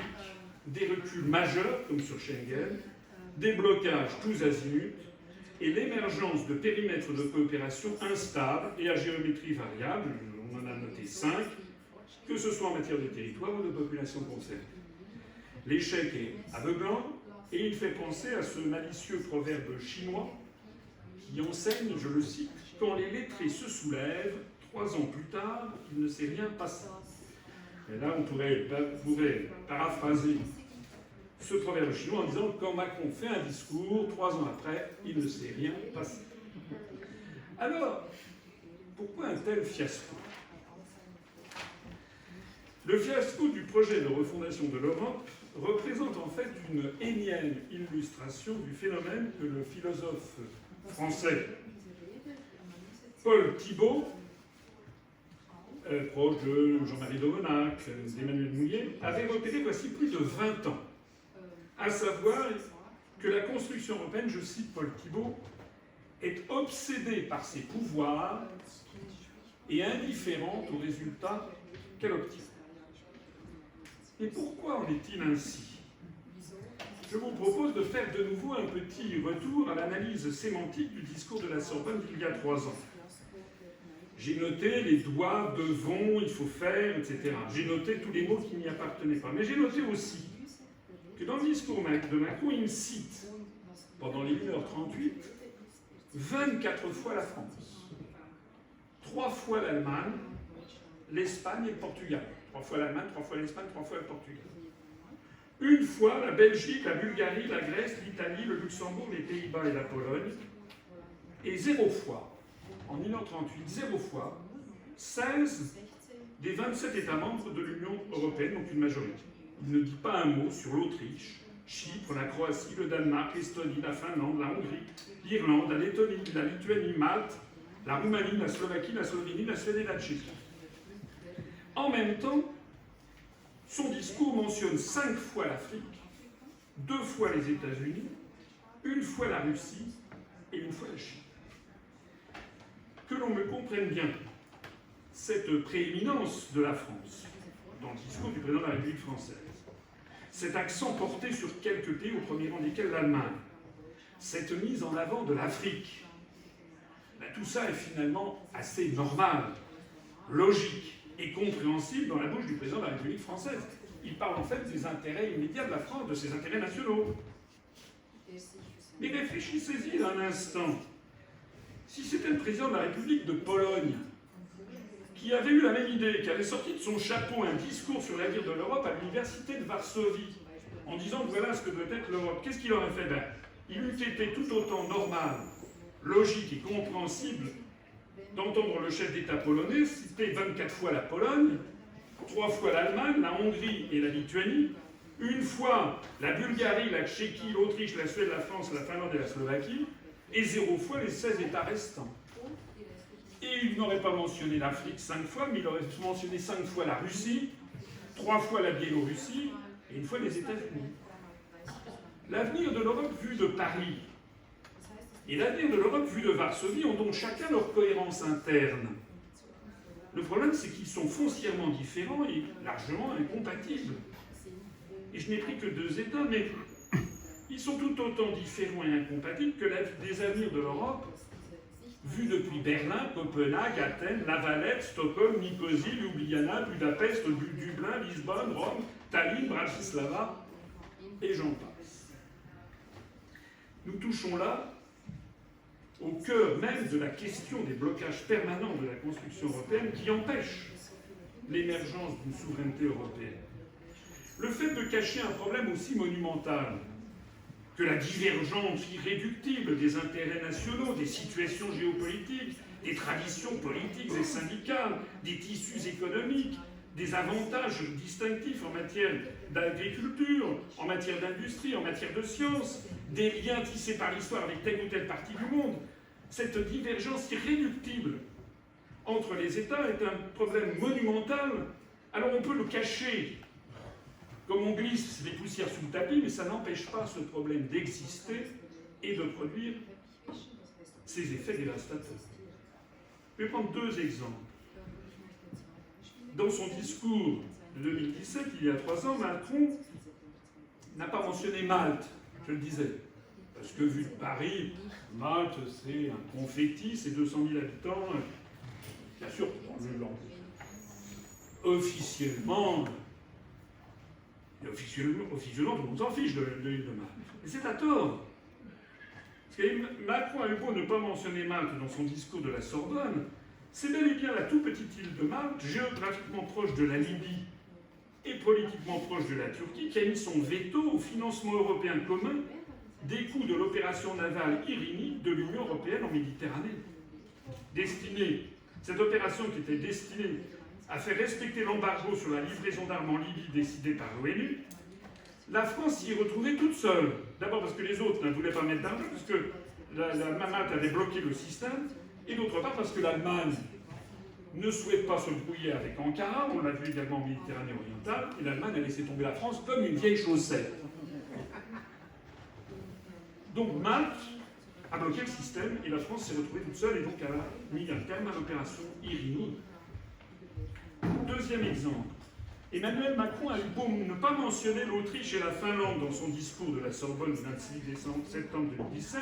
S5: des reculs majeurs, comme sur Schengen, des blocages tous azimuts, et l'émergence de périmètres de coopération instables et à géométrie variable, on en a noté 5, que ce soit en matière de territoire ou de population concernée. L'échec est aveuglant et il fait penser à ce malicieux proverbe chinois qui enseigne, je le cite, « Quand les lettrés se soulèvent, 3 ans plus tard, il ne s'est rien passé ». Et là, on pourrait paraphraser ce proverbe chinois en disant « Quand Macron fait un discours, 3 ans après, il ne s'est rien passé ». Alors, pourquoi un tel fiasco ? Le fiasco du projet de refondation de l'Europe représente en fait une énième illustration du phénomène que le philosophe français Paul Thibault, proche de Jean-Marie Daubenac, d'Emmanuel Mouillet, avait repéré voici plus de 20 ans, à savoir que la construction européenne, je cite Paul Thibault, est obsédée par ses pouvoirs et indifférente aux résultats qu'elle obtient. Et pourquoi en est-il ainsi ? Je vous propose de faire de nouveau un petit retour à l'analyse sémantique du discours de la Sorbonne d'il y a 3 ans. J'ai noté les doigts, devons, il faut faire, etc. J'ai noté tous les mots qui n'y appartenaient pas. Mais j'ai noté aussi que dans le discours de Macron, il cite, pendant les 1h38, 24 fois la France, 3 fois l'Allemagne, l'Espagne et le Portugal. 3 fois l'Allemagne, 3 fois l'Espagne, 3 fois le Portugal. 1 fois la Belgique, la Bulgarie, la Grèce, l'Italie, le Luxembourg, les Pays-Bas et la Pologne. Et 0 fois, en 1h38, 0 fois, 16 des 27 États membres de l'Union européenne, donc une majorité. Il ne dit pas un mot sur l'Autriche, Chypre, la Croatie, le Danemark, l'Estonie, la Finlande, la Hongrie, l'Irlande, la Lettonie, la Lituanie, Malte, la Roumanie, la Slovaquie, la Slovénie, la Suède et la Tchéquie. En même temps, son discours mentionne 5 fois l'Afrique, 2 fois les États-Unis, 1 fois la Russie et 1 fois la Chine. Que l'on me comprenne bien, cette prééminence de la France dans le discours du président de la République française, cet accent porté sur quelques pays, au premier rang desquels l'Allemagne, cette mise en avant de l'Afrique, tout ça est finalement assez normal, logique et compréhensible dans la bouche du président de la République française. Il parle en fait des intérêts immédiats de la France, de ses intérêts nationaux. Mais réfléchissez-y un instant. Si c'était le président de la République de Pologne qui avait eu la même idée, qui avait sorti de son chapeau un discours sur l'avenir de l'Europe à l'université de Varsovie, en disant que voilà ce que doit être l'Europe, qu'est-ce qu'il aurait fait ? Il eût été tout autant normal, logique et compréhensible d'entendre le chef d'État polonais citer 24 fois la Pologne, 3 fois l'Allemagne, la Hongrie et la Lituanie, 1 fois la Bulgarie, la Tchéquie, l'Autriche, la Suède, la France, la Finlande et la Slovaquie, et 0 fois les 16 États restants. Et il n'aurait pas mentionné l'Afrique 5 fois, mais il aurait mentionné 5 fois la Russie, 3 fois la Biélorussie et 1 fois les États-Unis. L'avenir de l'Europe vu de Paris et l'avenir de l'Europe vu de Varsovie ont donc chacun leur cohérence interne. Le problème, c'est qu'ils sont foncièrement différents et largement incompatibles. Et je n'ai pris que 2 États, mais ils sont tout autant différents et incompatibles que les avenirs de l'Europe vu depuis Berlin, Copenhague, Athènes, La Valette, Stockholm, Nicosie, Ljubljana, Budapest, Dublin, Lisbonne, Rome, Tallinn, Bratislava, et j'en passe. Nous touchons là au cœur même de la question des blocages permanents de la construction européenne qui empêchent l'émergence d'une souveraineté européenne. Le fait de cacher un problème aussi monumental que la divergence irréductible des intérêts nationaux, des situations géopolitiques, des traditions politiques et syndicales, des tissus économiques, des avantages distinctifs en matière d'agriculture, en matière d'industrie, en matière de sciences, des liens tissés par l'histoire avec telle ou telle partie du monde. Cette divergence irréductible entre les États est un problème monumental. Alors on peut le cacher, comme on glisse les poussières sous le tapis, mais ça n'empêche pas ce problème d'exister et de produire ses effets dévastateurs. Je vais prendre deux exemples. Dans son discours de 2017, il y a 3 ans, Macron n'a pas mentionné Malte, je le disais. Parce que vu de Paris, Malte, c'est un confetti, c'est 200 000 habitants. Bien sûr, officiellement, tout le monde s'en fiche de l'île de Malte. Mais c'est à tort. Parce que Macron a eu beau ne pas mentionner Malte dans son discours de la Sorbonne, c'est bel et bien la toute petite île de Malte, géographiquement proche de la Libye et politiquement proche de la Turquie, qui a mis son veto au financement européen commun des coûts de l'opération navale Irini de l'Union européenne en Méditerranée. Cette opération qui était destinée à faire respecter l'embargo sur la livraison d'armes en Libye décidé par l'ONU, la France s'y est retrouvée toute seule. D'abord parce que les autres ne voulaient pas mettre d'argent, parce que la Malte avait bloqué le système, et d'autre part parce que l'Allemagne ne souhaite pas se brouiller avec Ankara, on l'a vu également en Méditerranée orientale, et l'Allemagne a laissé tomber la France comme une vieille chaussette. Donc Malte a bloqué le système, et la France s'est retrouvée toute seule, et donc elle a mis un terme à l'opération Irini. Deuxième exemple. Emmanuel Macron a eu beau ne pas mentionner l'Autriche et la Finlande dans son discours de la Sorbonne du 26 septembre 2017.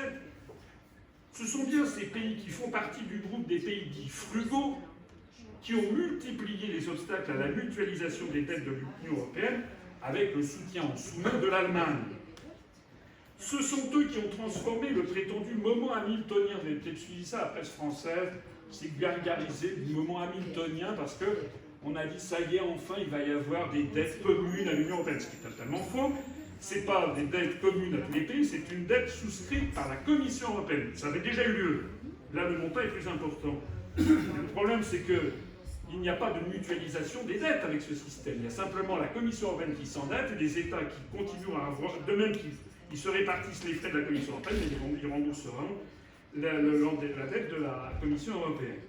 S5: Ce sont bien ces pays qui font partie du groupe des pays dits frugaux qui ont multiplié les obstacles à la mutualisation des dettes de l'Union européenne avec le soutien en sous-main de l'Allemagne. Ce sont eux qui ont transformé le prétendu moment hamiltonien, vous avez peut-être suivi ça, la presse française, c'est gargarisé du moment hamiltonien parce que on a dit ça y est, enfin il va y avoir des dettes communes à l'Union européenne, ce qui est totalement faux. Ce n'est pas des dettes communes à tous les pays, c'est une dette souscrite par la Commission européenne. Ça avait déjà eu lieu. Là, le montant est plus important. Le problème, c'est qu'il n'y a pas de mutualisation des dettes avec ce système. Il y a simplement la Commission européenne qui s'endette et des États qui continuent à avoir, de même qu'ils se répartissent les frais de la Commission européenne, mais ils rembourseront la dette de la Commission européenne.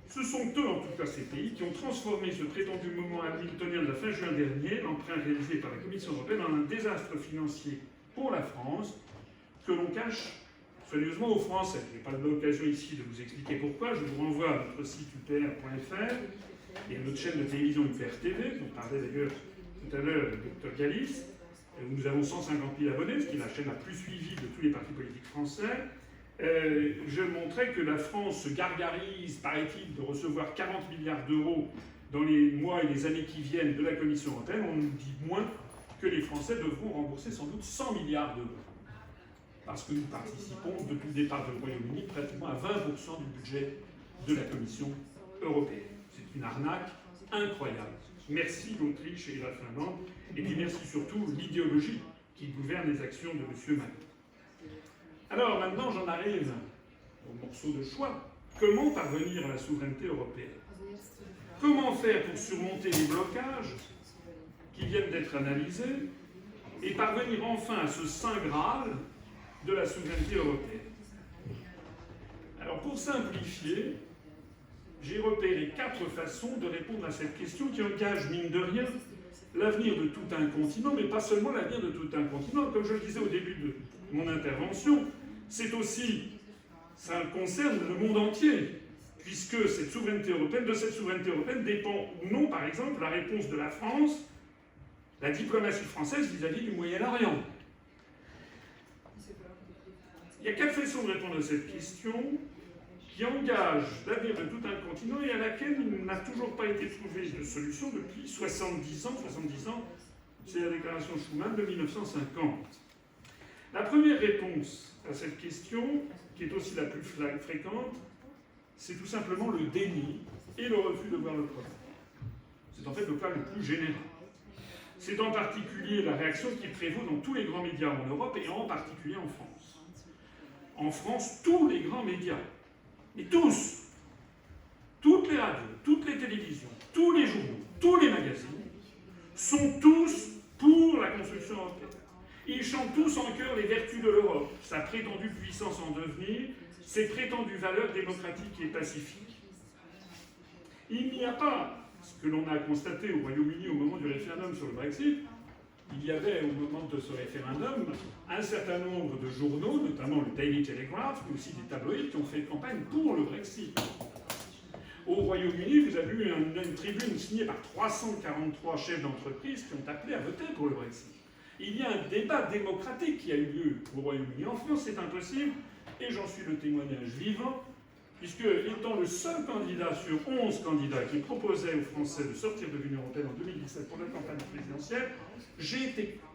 S5: Ce sont eux, en tout cas ces pays, qui ont transformé ce prétendu moment hamiltonien de la fin juin dernier, l'emprunt réalisé par la Commission européenne, en un désastre financier pour la France, que l'on cache soigneusement aux Français. Je n'ai pas l'occasion ici de vous expliquer pourquoi, je vous renvoie à notre site upr.fr et à notre chaîne de télévision UPR TV, dont parlait d'ailleurs tout à l'heure le Dr Galis, où nous avons 150 000 abonnés, ce qui est la chaîne la plus suivie de tous les partis politiques français. Je montrais que la France se gargarise, paraît-il, de recevoir 40 milliards d'euros dans les mois et les années qui viennent de la Commission européenne. On nous dit moins que les Français devront rembourser sans doute 100 milliards d'euros. Parce que nous participons, depuis le départ du Royaume-Uni, pratiquement à 20% du budget de la Commission européenne. C'est une arnaque incroyable. Merci l'Autriche et la Finlande, et puis merci surtout l'idéologie qui gouverne les actions de M. Macron. Alors maintenant, j'en arrive au morceau de choix. Comment parvenir à la souveraineté européenne? Comment faire pour surmonter les blocages qui viennent d'être analysés et parvenir enfin à ce saint Graal de la souveraineté européenne? Alors pour simplifier, j'ai repéré 4 façons de répondre à cette question qui engage, mine de rien, l'avenir de tout un continent, mais pas seulement l'avenir de tout un continent. Comme je le disais au début de mon intervention, c'est aussi, ça concerne le monde entier, puisque de cette souveraineté européenne dépend ou non, par exemple, la réponse de la France, la diplomatie française vis-à-vis du Moyen-Orient. Il y a 4 façons de répondre à cette question qui engage l'avenir de tout un continent et à laquelle il n'a toujours pas été trouvé de solution depuis 70 ans. 70 ans, c'est la déclaration Schuman de 1950. La première réponse à cette question, qui est aussi la plus fréquente, c'est tout simplement le déni et le refus de voir le problème. C'est en fait le cas le plus général. C'est en particulier la réaction qui prévaut dans tous les grands médias en Europe et en particulier en France. En France, tous les grands médias, et tous, toutes les radios, toutes les télévisions, tous les journaux, tous les magazines, sont tous pour la construction européenne. Ils chantent tous en chœur les vertus de l'Europe, sa prétendue puissance en devenir, ses prétendues valeurs démocratiques et pacifiques. Il n'y a pas ce que l'on a constaté au Royaume-Uni au moment du référendum sur le Brexit. Il y avait au moment de ce référendum un certain nombre de journaux, notamment le Daily Telegraph, mais aussi des tabloïds qui ont fait campagne pour le Brexit. Au Royaume-Uni, vous avez eu une tribune signée par 343 chefs d'entreprise qui ont appelé à voter pour le Brexit. Il y a un débat démocratique qui a eu lieu au Royaume-Uni. En France, c'est impossible, et j'en suis le témoignage vivant, puisque étant le seul candidat sur 11 candidats qui proposait aux Français de sortir de l'Union européenne en 2017 pour la campagne présidentielle,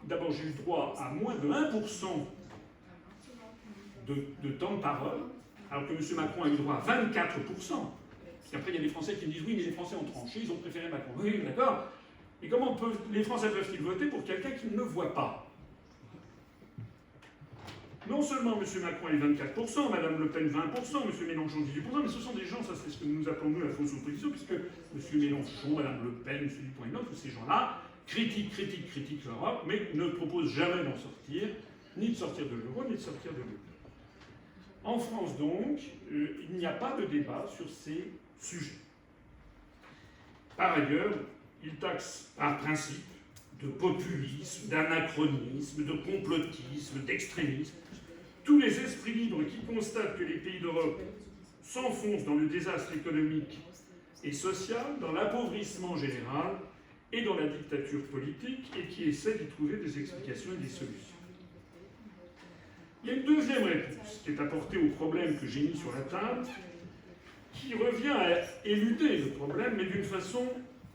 S5: d'abord j'ai eu droit à moins de 1% de temps de parole, alors que M. Macron a eu droit à 24%. Parce qu'après, il y a des Français qui me disent « oui, mais les Français ont tranché, ils ont préféré Macron ». Oui, d'accord. Et comment les Français peuvent-ils voter pour quelqu'un qu'ils ne voient pas? Non seulement M. Macron a eu 24%, Mme Le Pen 20%, M. Mélenchon 18%, mais ce sont des gens, ça c'est ce que nous appelons nous la fausse opposition, puisque M. Mélenchon, Mme Le Pen, M. Dupont-Aignan, tous ces gens-là critiquent l'Europe, mais ne proposent jamais d'en sortir, ni de sortir de l'euro, ni de sortir de l'euro. En France donc, il n'y a pas de débat sur ces sujets. Par ailleurs, il taxe par principe de populisme, d'anachronisme, de complotisme, d'extrémisme tous les esprits libres qui constatent que les pays d'Europe s'enfoncent dans le désastre économique et social, dans l'appauvrissement général et dans la dictature politique, et qui essaient d'y trouver des explications et des solutions. Il y a une deuxième réponse qui est apportée au problème que j'ai mis sur la table, qui revient à éluder le problème, mais d'une façon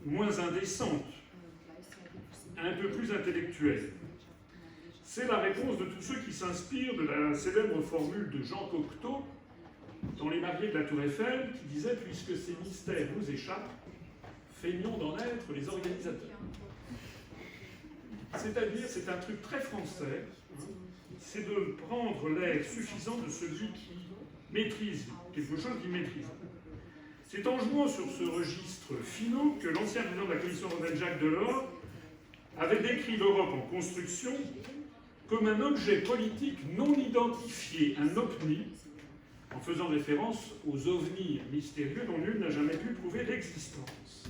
S5: moins indécente, un peu plus intellectuelle. C'est la réponse de tous ceux qui s'inspirent de la célèbre formule de Jean Cocteau dans Les Mariés de la Tour Eiffel, qui disait « Puisque ces mystères nous échappent, feignons d'en être les organisateurs ». C'est-à-dire, c'est un truc très français, c'est de prendre l'air suffisant de celui qui maîtrise quelque chose qu'il maîtrise. C'est en jouant sur ce registre finot que l'ancien président de la Commission européenne, Jacques Delors, avait décrit l'Europe en construction comme un objet politique non identifié, un ovni, en faisant référence aux ovnis mystérieux dont nul n'a jamais pu prouver l'existence.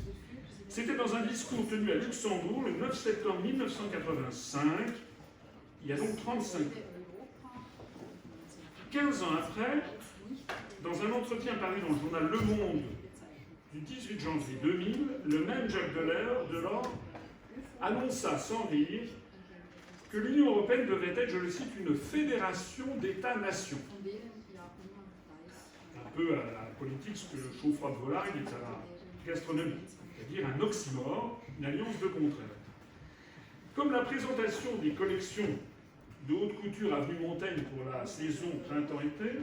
S5: C'était dans un discours tenu à Luxembourg le 9 septembre 1985, il y a donc 35 ans. 15 ans après, dans un entretien paru dans le journal Le Monde du 18 janvier 2000, le même Jacques Delors annonça sans rire que l'Union européenne devait être, je le cite, une fédération d'États-nations. Un peu à la politique, ce que le chaud-froid de volaille est à la gastronomie, c'est-à-dire un oxymore, une alliance de contraires. Comme la présentation des collections de haute couture avenue Montaigne pour la saison printemps-été,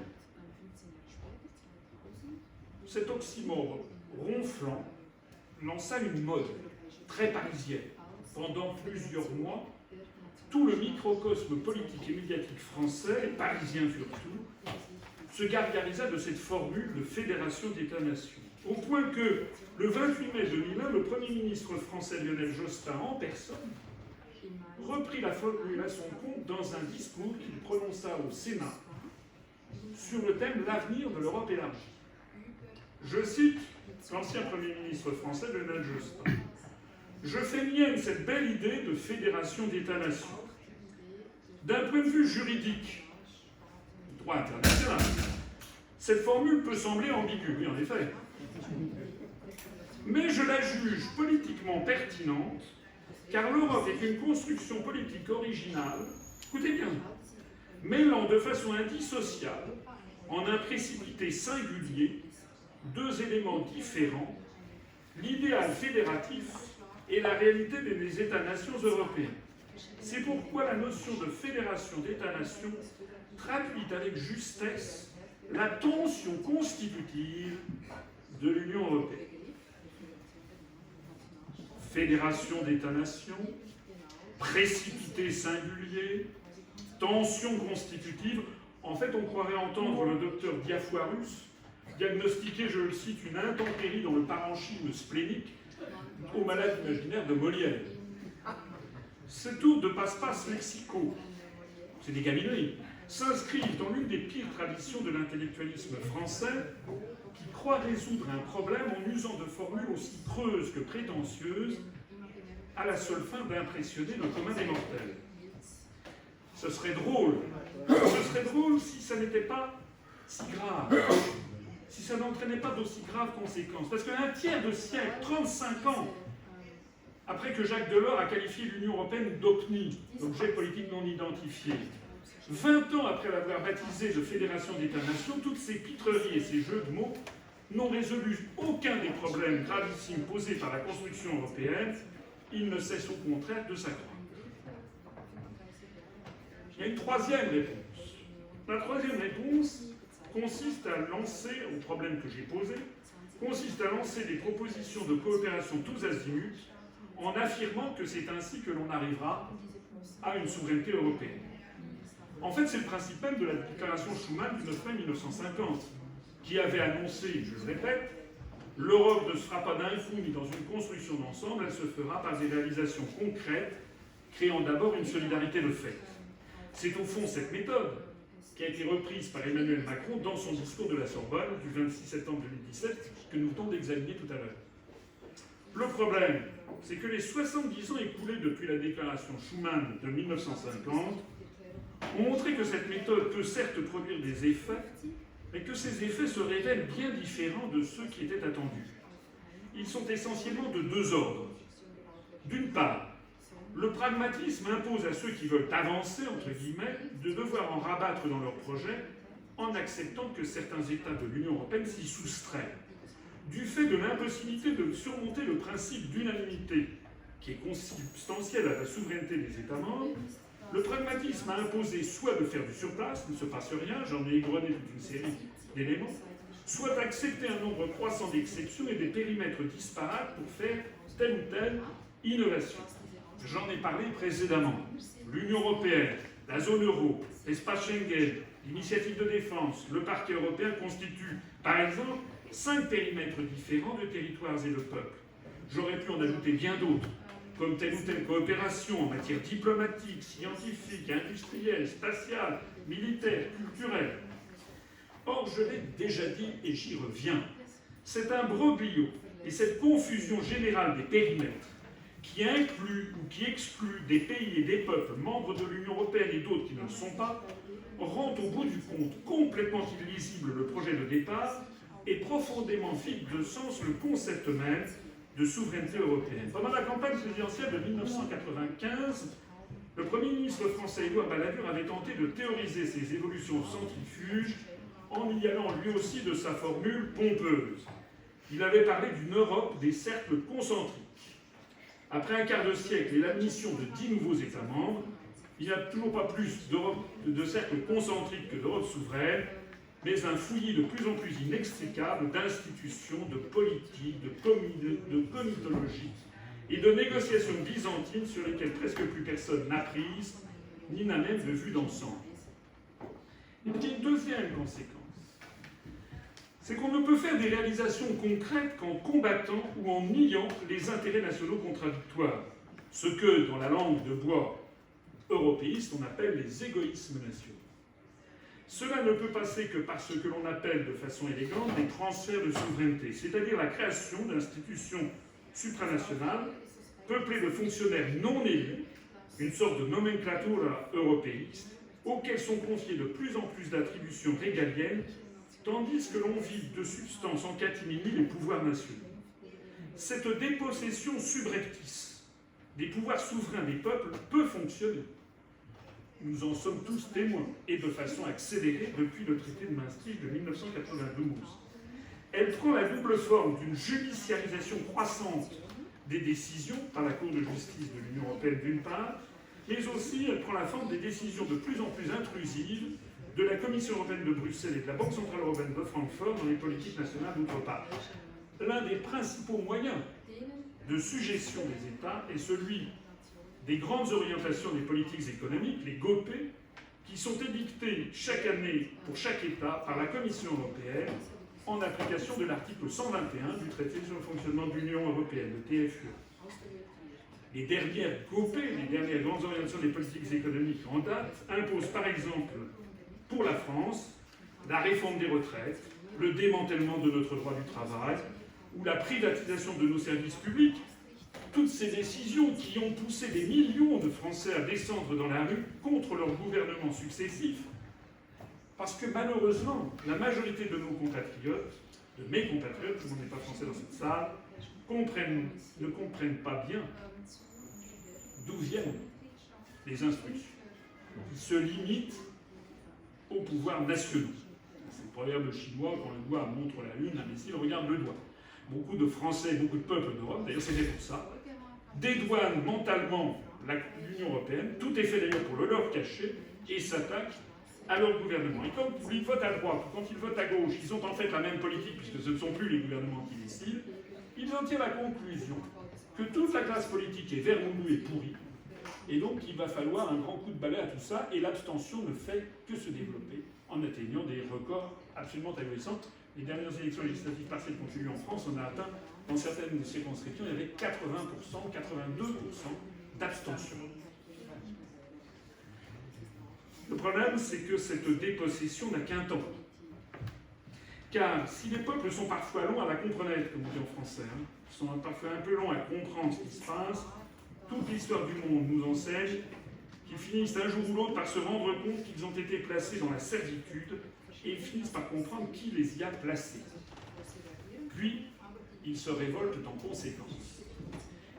S5: cet oxymore ronflant lança une mode très parisienne. Pendant plusieurs mois, tout le microcosme politique et médiatique français, et parisien surtout, se gargarisa de cette formule de fédération d'États-nations. Au point que, le 28 mai 2001, le Premier ministre français Lionel Jospin, en personne, reprit la formule à son compte dans un discours qu'il prononça au Sénat sur le thème « L'avenir de l'Europe élargie ». Je cite l'ancien Premier ministre français Lionel Jospin. « Je fais mienne cette belle idée de fédération d'États-nations. D'un point de vue juridique, droit international, cette formule peut sembler ambiguë, oui en effet, mais je la juge politiquement pertinente, car l'Europe est une construction politique originale, écoutez bien, mêlant de façon indissociable, en un précipité singulier deux éléments différents, l'idéal fédératif et la réalité des États-nations européens. C'est pourquoi la notion de fédération d'États-nations traduit avec justesse la tension constitutive de l'Union européenne. Fédération d'États-nations, précipité singulier, tension constitutive. En fait, on croirait entendre le docteur Diafoirus diagnostiquer, je le cite, une intempérie dans le parenchyme splénique aux malades imaginaires de Molière. Ces tours de passe-passe lexicaux, c'est des gamineries, s'inscrivent dans l'une des pires traditions de l'intellectualisme français qui croit résoudre un problème en usant de formules aussi creuses que prétentieuses à la seule fin d'impressionner le commun des mortels. Ce serait drôle si ça n'était pas si grave, si ça n'entraînait pas d'aussi graves conséquences. Parce qu'un tiers de siècle, 35 ans, après que Jacques Delors a qualifié l'Union européenne d'OPNI, objet politique non identifié, 20 ans après l'avoir baptisé de Fédération d'États-nations, toutes ces pitreries et ces jeux de mots n'ont résolu aucun des problèmes gravissimes posés par la construction européenne. Ils ne cessent au contraire de s'accroître. Il y a une troisième réponse. La troisième réponse consiste à lancer, au problème que j'ai posé, consiste à lancer des propositions de coopération tous azimuts en affirmant que c'est ainsi que l'on arrivera à une souveraineté européenne. En fait, c'est le principe même de la déclaration Schuman du 9 mai 1950, qui avait annoncé, je le répète, l'Europe ne se fera pas d'un coup ni dans une construction d'ensemble, elle se fera par des réalisations concrètes, créant d'abord une solidarité de fait. C'est au fond cette méthode qui a été reprise par Emmanuel Macron dans son discours de la Sorbonne du 26 septembre 2017, que nous venons d'examiner tout à l'heure. Le problème, c'est que les 70 ans écoulés depuis la déclaration Schuman de 1950 ont montré que cette méthode peut certes produire des effets, mais que ces effets se révèlent bien différents de ceux qui étaient attendus. Ils sont essentiellement de deux ordres. D'une part, le pragmatisme impose à ceux qui veulent avancer, entre guillemets, de devoir en rabattre dans leurs projets en acceptant que certains États de l'Union européenne s'y soustraient. Du fait de l'impossibilité de surmonter le principe d'unanimité, qui est consubstantiel à la souveraineté des États membres, le pragmatisme a imposé soit de faire du surplace, il ne se passe rien, j'en ai égrené toute une série d'éléments, soit d'accepter un nombre croissant d'exceptions et des périmètres disparates pour faire telle ou telle innovation. J'en ai parlé précédemment. L'Union européenne, la zone euro, l'espace Schengen, l'initiative de défense, le parquet européen constituent, par exemple, 5 périmètres différents de territoires et de peuples. J'aurais pu en ajouter bien d'autres, comme telle ou telle coopération en matière diplomatique, scientifique, industrielle, spatiale, militaire, culturelle. Or, je l'ai déjà dit et j'y reviens, cet imbroglio et cette confusion générale des périmètres qui inclut ou qui exclut des pays et des peuples membres de l'Union européenne et d'autres qui ne le sont pas, rend au bout du compte complètement illisible le projet de départ et profondément vide de sens le concept même de souveraineté européenne. Pendant la campagne présidentielle de 1995, le Premier ministre français Édouard Balladur avait tenté de théoriser ces évolutions centrifuges en y allant lui aussi de sa formule pompeuse. Il avait parlé d'une Europe des cercles concentriques. Après un quart de siècle et l'admission de 10 nouveaux États membres, il n'y a toujours pas plus de cercles concentriques que d'Europe souveraine, mais un fouillis de plus en plus inextricable d'institutions, de politiques, de comitologie et de négociations byzantines sur lesquelles presque plus personne n'a prise, ni n'a même de vue d'ensemble. Et puis une deuxième conséquence, c'est qu'on ne peut faire des réalisations concrètes qu'en combattant ou en niant les intérêts nationaux contradictoires, ce que, dans la langue de bois européiste, on appelle les égoïsmes nationaux. Cela ne peut passer que par ce que l'on appelle de façon élégante des transferts de souveraineté, c'est-à-dire la création d'institutions supranationales peuplées de fonctionnaires non élus, une sorte de nomenclatura européiste, auxquels sont confiées de plus en plus d'attributions régaliennes, tandis que l'on vide de substance en catimini les pouvoirs nationaux. Cette dépossession subreptice des pouvoirs souverains des peuples peut fonctionner. Nous en sommes tous témoins, et de façon accélérée depuis le traité de Maastricht de 1992. Elle prend la double forme d'une judiciarisation croissante des décisions par la Cour de justice de l'Union européenne d'une part, mais aussi elle prend la forme des décisions de plus en plus intrusives de la Commission européenne de Bruxelles et de la Banque centrale européenne de Francfort dans les politiques nationales d'autre part. L'un des principaux moyens de suggestion des États est celui des grandes orientations des politiques économiques, les GOPE, qui sont édictées chaque année pour chaque État par la Commission européenne en application de l'article 121 du traité sur le fonctionnement de l'Union européenne, le TFUE. Les dernières GOPE, les dernières grandes orientations des politiques économiques en date, imposent par exemple pour la France la réforme des retraites, le démantèlement de notre droit du travail ou la privatisation de nos services publics. Toutes ces décisions qui ont poussé des millions de Français à descendre dans la rue contre leurs gouvernements successifs, parce que malheureusement, la majorité de nos compatriotes, de mes compatriotes, tout le monde n'est pas français dans cette salle, ne comprennent pas bien d'où viennent les instructions, qui se limitent aux pouvoirs nationaux. C'est le proverbe chinois, quand le doigt montre la lune, l'imbécile regarde le doigt. Beaucoup de Français, beaucoup de peuples d'Europe, d'ailleurs c'était pour ça, dédouanent mentalement l'Union européenne, tout est fait d'ailleurs pour le leur cacher, et s'attaquent à leur gouvernement. Et quand ils votent à droite, ou quand ils votent à gauche, ils ont en fait la même politique, puisque ce ne sont plus les gouvernements qui décident, ils en tirent la conclusion que toute la classe politique est vermoulue et pourrie, et donc il va falloir un grand coup de balai à tout ça, et l'abstention ne fait que se développer en atteignant des records absolument ahurissants. Les dernières élections législatives partielles qu'on a eues en France, on a atteint, dans certaines circonscriptions, il y avait 80%, 82% d'abstention. Le problème, c'est que cette dépossession n'a qu'un temps. Car si les peuples sont parfois longs à la comprennette, comme on dit en français, sont parfois un peu longs à comprendre ce qui se passe, toute l'histoire du monde nous enseigne qu'ils finissent un jour ou l'autre par se rendre compte qu'ils ont été placés dans la servitude et ils finissent par comprendre qui les y a placés. Puis, ils se révoltent en conséquence.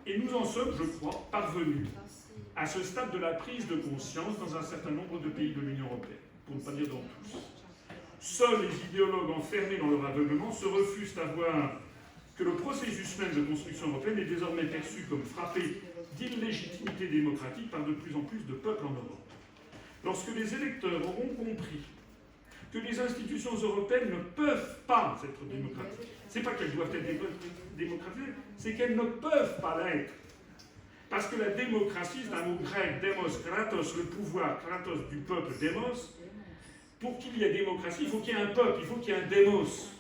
S5: Et nous en sommes, je crois, parvenus à ce stade de la prise de conscience dans un certain nombre de pays de l'Union européenne, pour ne pas dire dans tous. Seuls les idéologues enfermés dans leur aveuglement se refusent à voir que le processus même de construction européenne est désormais perçu comme frappé d'illégitimité démocratique par de plus en plus de peuples en Europe. Lorsque les électeurs auront compris que les institutions européennes ne peuvent pas être démocratiques, c'est pas qu'elles doivent être démocratiques, c'est qu'elles ne peuvent pas l'être. Parce que la démocratie, c'est un mot grec, demos, kratos, le pouvoir, kratos du peuple, demos. Pour qu'il y ait démocratie, il faut qu'il y ait un peuple, il faut qu'il y ait un démos.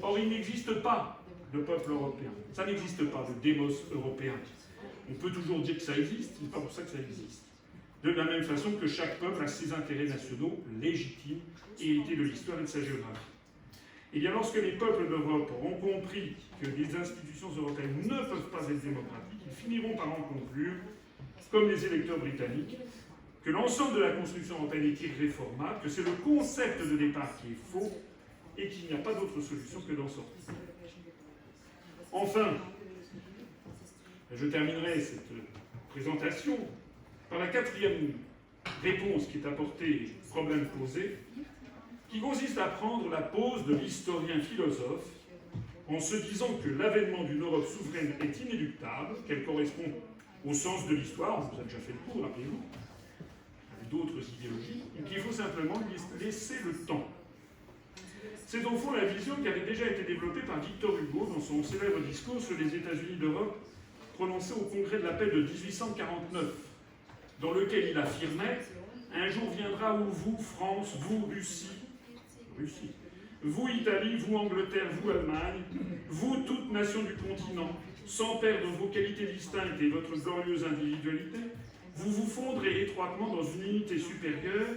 S5: Or, il n'existe pas de peuple européen. Ça n'existe pas, de démos européen. On peut toujours dire que ça existe, c'est pas pour ça que ça existe. De la même façon que chaque peuple a ses intérêts nationaux légitimes et hérités de l'histoire et de sa géographie. Et bien lorsque les peuples d'Europe auront compris que les institutions européennes ne peuvent pas être démocratiques, ils finiront par en conclure, comme les électeurs britanniques, que l'ensemble de la construction européenne est irréformable, que c'est le concept de départ qui est faux, et qu'il n'y a pas d'autre solution que d'en sortir. Enfin, je terminerai cette présentation par la quatrième réponse qui est apportée au problème posé, qui consiste à prendre la pose de l'historien philosophe en se disant que l'avènement d'une Europe souveraine est inéluctable, qu'elle correspond au sens de l'histoire, on vous a déjà fait le cours, rappelez-vous, avec d'autres idéologies, et qu'il faut simplement lui laisser le temps. C'est au fond la vision qui avait déjà été développée par Victor Hugo dans son célèbre discours sur les États-Unis d'Europe, prononcé au Congrès de la paix de 1849, dans lequel il affirmait « Un jour viendra où vous, France, vous, Russie, vous, Italie, vous, Angleterre, vous, Allemagne, vous, toutes nations du continent, sans perdre vos qualités distinctes et votre glorieuse individualité, vous vous fondrez étroitement dans une unité supérieure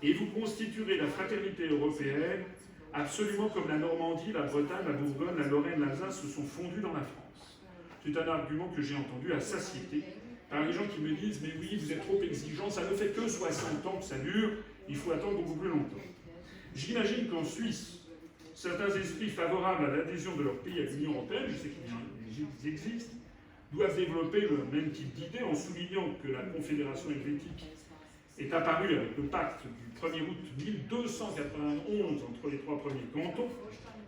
S5: et vous constituerez la fraternité européenne, absolument comme la Normandie, la Bretagne, la Bourgogne, la Lorraine, l'Alsace se sont fondus dans la France. » C'est un argument que j'ai entendu à satiété par les gens qui me disent « Mais oui, vous êtes trop exigeants, ça ne fait que 60 ans que ça dure, il faut attendre beaucoup plus longtemps. » J'imagine qu'en Suisse, certains esprits favorables à l'adhésion de leur pays à l'Union européenne, je sais qu'ils existent, doivent développer le même type d'idée en soulignant que la Confédération helvétique est apparu avec le pacte du 1er août 1291 entre les 3 premiers cantons,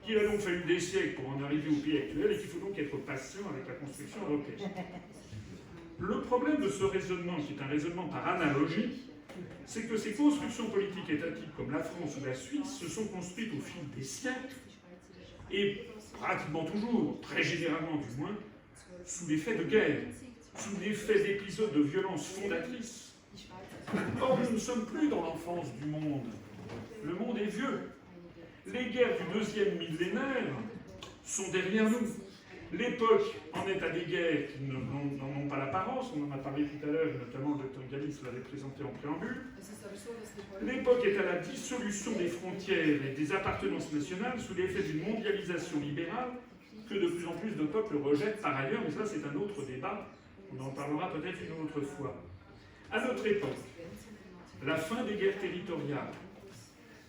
S5: qu'il a donc fallu des siècles pour en arriver au pays actuel et qu'il faut donc être patient avec la construction européenne. Le problème de ce raisonnement, qui est un raisonnement par analogie, c'est que ces constructions politiques étatiques comme la France ou la Suisse se sont construites au fil des siècles et pratiquement toujours, très généralement du moins, sous l'effet de guerre, sous l'effet d'épisodes de violence fondatrices. Or, nous ne sommes plus dans l'enfance du monde. Le monde est vieux. Les guerres du 2e millénaire sont derrière nous. L'époque en est à des guerres qui n'en ont pas l'apparence, on en a parlé tout à l'heure, et notamment le Dr Gallis l'avait présenté en préambule. L'époque est à la dissolution des frontières et des appartenances nationales sous l'effet d'une mondialisation libérale que de plus en plus de peuples rejettent par ailleurs, mais ça c'est un autre débat, on en parlera peut-être une autre fois. À notre époque, la fin des guerres territoriales,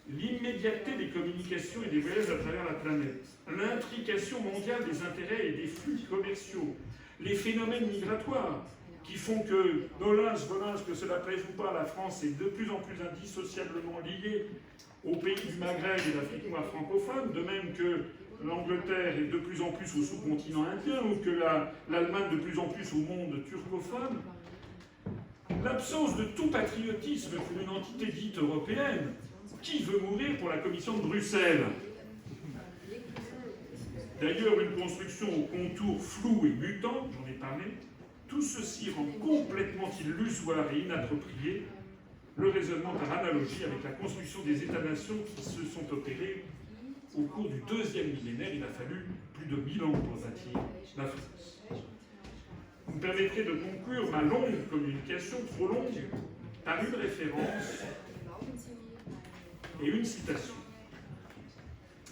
S5: l'immédiateté des communications et des voyages à travers la planète, l'intrication mondiale des intérêts et des flux commerciaux, les phénomènes migratoires qui font que, nolens volens, que cela plaise ou pas, la France est de plus en plus indissociablement liée aux pays du Maghreb et d'Afrique noire francophone, de même que l'Angleterre est de plus en plus au sous-continent indien ou que l'Allemagne de plus en plus au monde turcophone. L'absence de tout patriotisme pour une entité dite européenne. Qui veut mourir pour la Commission de Bruxelles? D'ailleurs, une construction aux contours flous et mutants, j'en ai parlé, tout ceci rend complètement illusoire et inapproprié le raisonnement par analogie avec la construction des États-nations qui se sont opérés au cours du 2e millénaire. Il a fallu plus de 1000 ans pour bâtir la France. Vous me permettrez de conclure ma longue communication, trop longue, par une référence et une citation.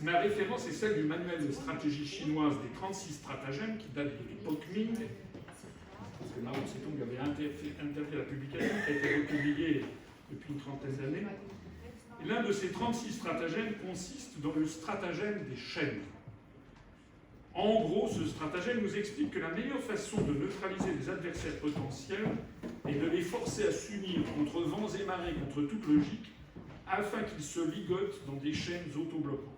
S5: Ma référence est celle du manuel de stratégie chinoise des 36 stratagèmes qui date de l'époque Ming, parce que Mao Tse-tung avait interdit la publication, qui a été republiée depuis une trentaine d'années. Et l'un de ces 36 stratagèmes consiste dans le stratagème des chaînes. En gros, ce stratagème nous explique que la meilleure façon de neutraliser les adversaires potentiels est de les forcer à s'unir contre vents et marées, contre toute logique, afin qu'ils se ligotent dans des chaînes autobloquantes.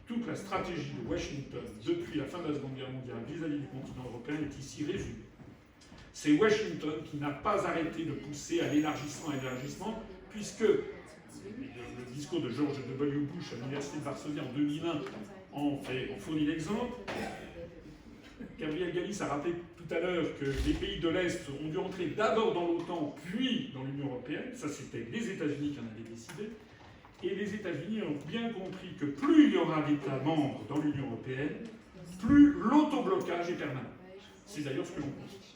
S5: Toute la stratégie de Washington depuis la fin de la Seconde Guerre mondiale vis-à-vis du continent européen est ici résumée. C'est Washington qui n'a pas arrêté de pousser à l'élargissement, puisque le discours de George W. Bush à l'Université de Varsovie en 2001 en fournit l'exemple. Gabriel Gallis a rappelé tout à l'heure que les pays de l'Est ont dû entrer d'abord dans l'OTAN, puis dans l'Union européenne. Ça, c'était les États-Unis qui en avaient décidé. Et les États-Unis ont bien compris que plus il y aura d'États membres dans l'Union européenne, plus l'autoblocage est permanent. C'est d'ailleurs ce que l'on constate.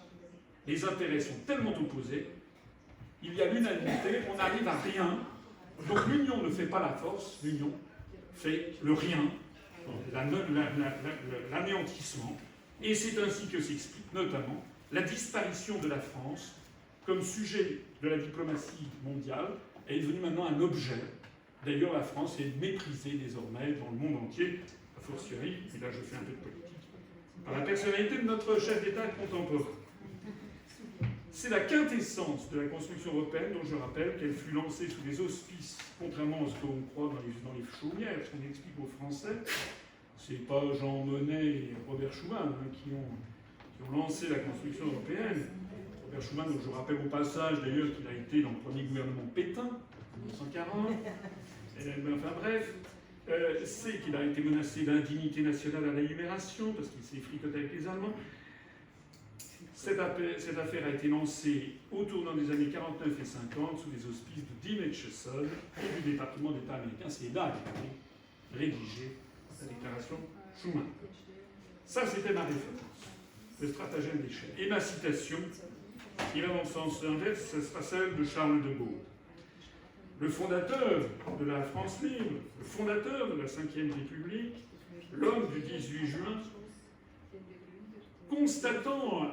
S5: Les intérêts sont tellement opposés, il y a l'unanimité, on n'arrive à rien. Donc l'union ne fait pas la force, l'union fait le rien, l'anéantissement. Et c'est ainsi que s'explique notamment la disparition de la France comme sujet de la diplomatie mondiale. Elle est devenue maintenant un objet. D'ailleurs, la France est méprisée désormais dans le monde entier, a fortiori, et là je fais un peu de politique, par la personnalité de notre chef d'État contemporain. C'est la quintessence de la construction européenne dont je rappelle qu'elle fut lancée sous les auspices, contrairement à ce qu'on croit dans les chaumières, ce qu'on explique aux Français. C'est pas Jean Monnet et Robert Schuman qui ont lancé la construction européenne. Robert Schuman, dont je rappelle au passage d'ailleurs qu'il a été dans le premier gouvernement Pétain, en 1940. Enfin bref, c'est qu'il a été menacé d'indignité nationale à la Libération parce qu'il s'est fricoté avec les Allemands. Cette affaire a été lancée au tournant des années 49 et 50 sous les auspices de Dean Acheson et du département d'État américain. C'est là qu'il a rédigé la déclaration Schuman. Ça, c'était ma référence, le stratagème des chaînes. Et ma citation, qui va dans le sens inverse, ce sera celle de Charles de Gaulle. Le fondateur de la France libre, le fondateur de la Ve République, l'homme du 18 juin, constatant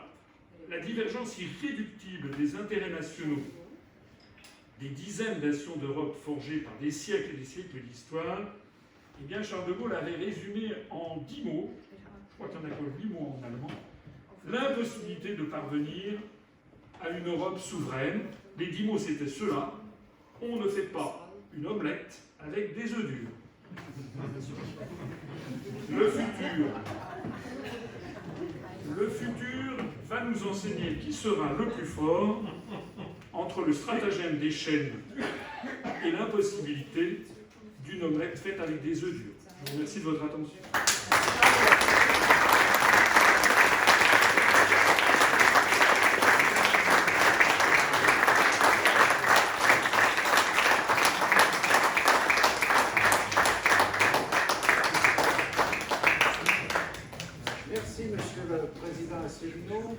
S5: la divergence irréductible des intérêts nationaux, des dizaines nations d'Europe forgées par des siècles et des siècles d'histoire, eh bien Charles de Gaulle avait résumé en 10 mots, je crois qu'il y en a que 8 mots en allemand, l'impossibilité de parvenir à une Europe souveraine, Les 10 mots, c'était cela. On ne fait pas une omelette avec des œufs durs. Le futur va nous enseigner qui sera le plus fort entre le stratagème des chaînes et l'impossibilité d'une omelette faite avec des œufs durs. Je vous remercie de votre attention.
S1: Merci, Monsieur le Président Asselineau.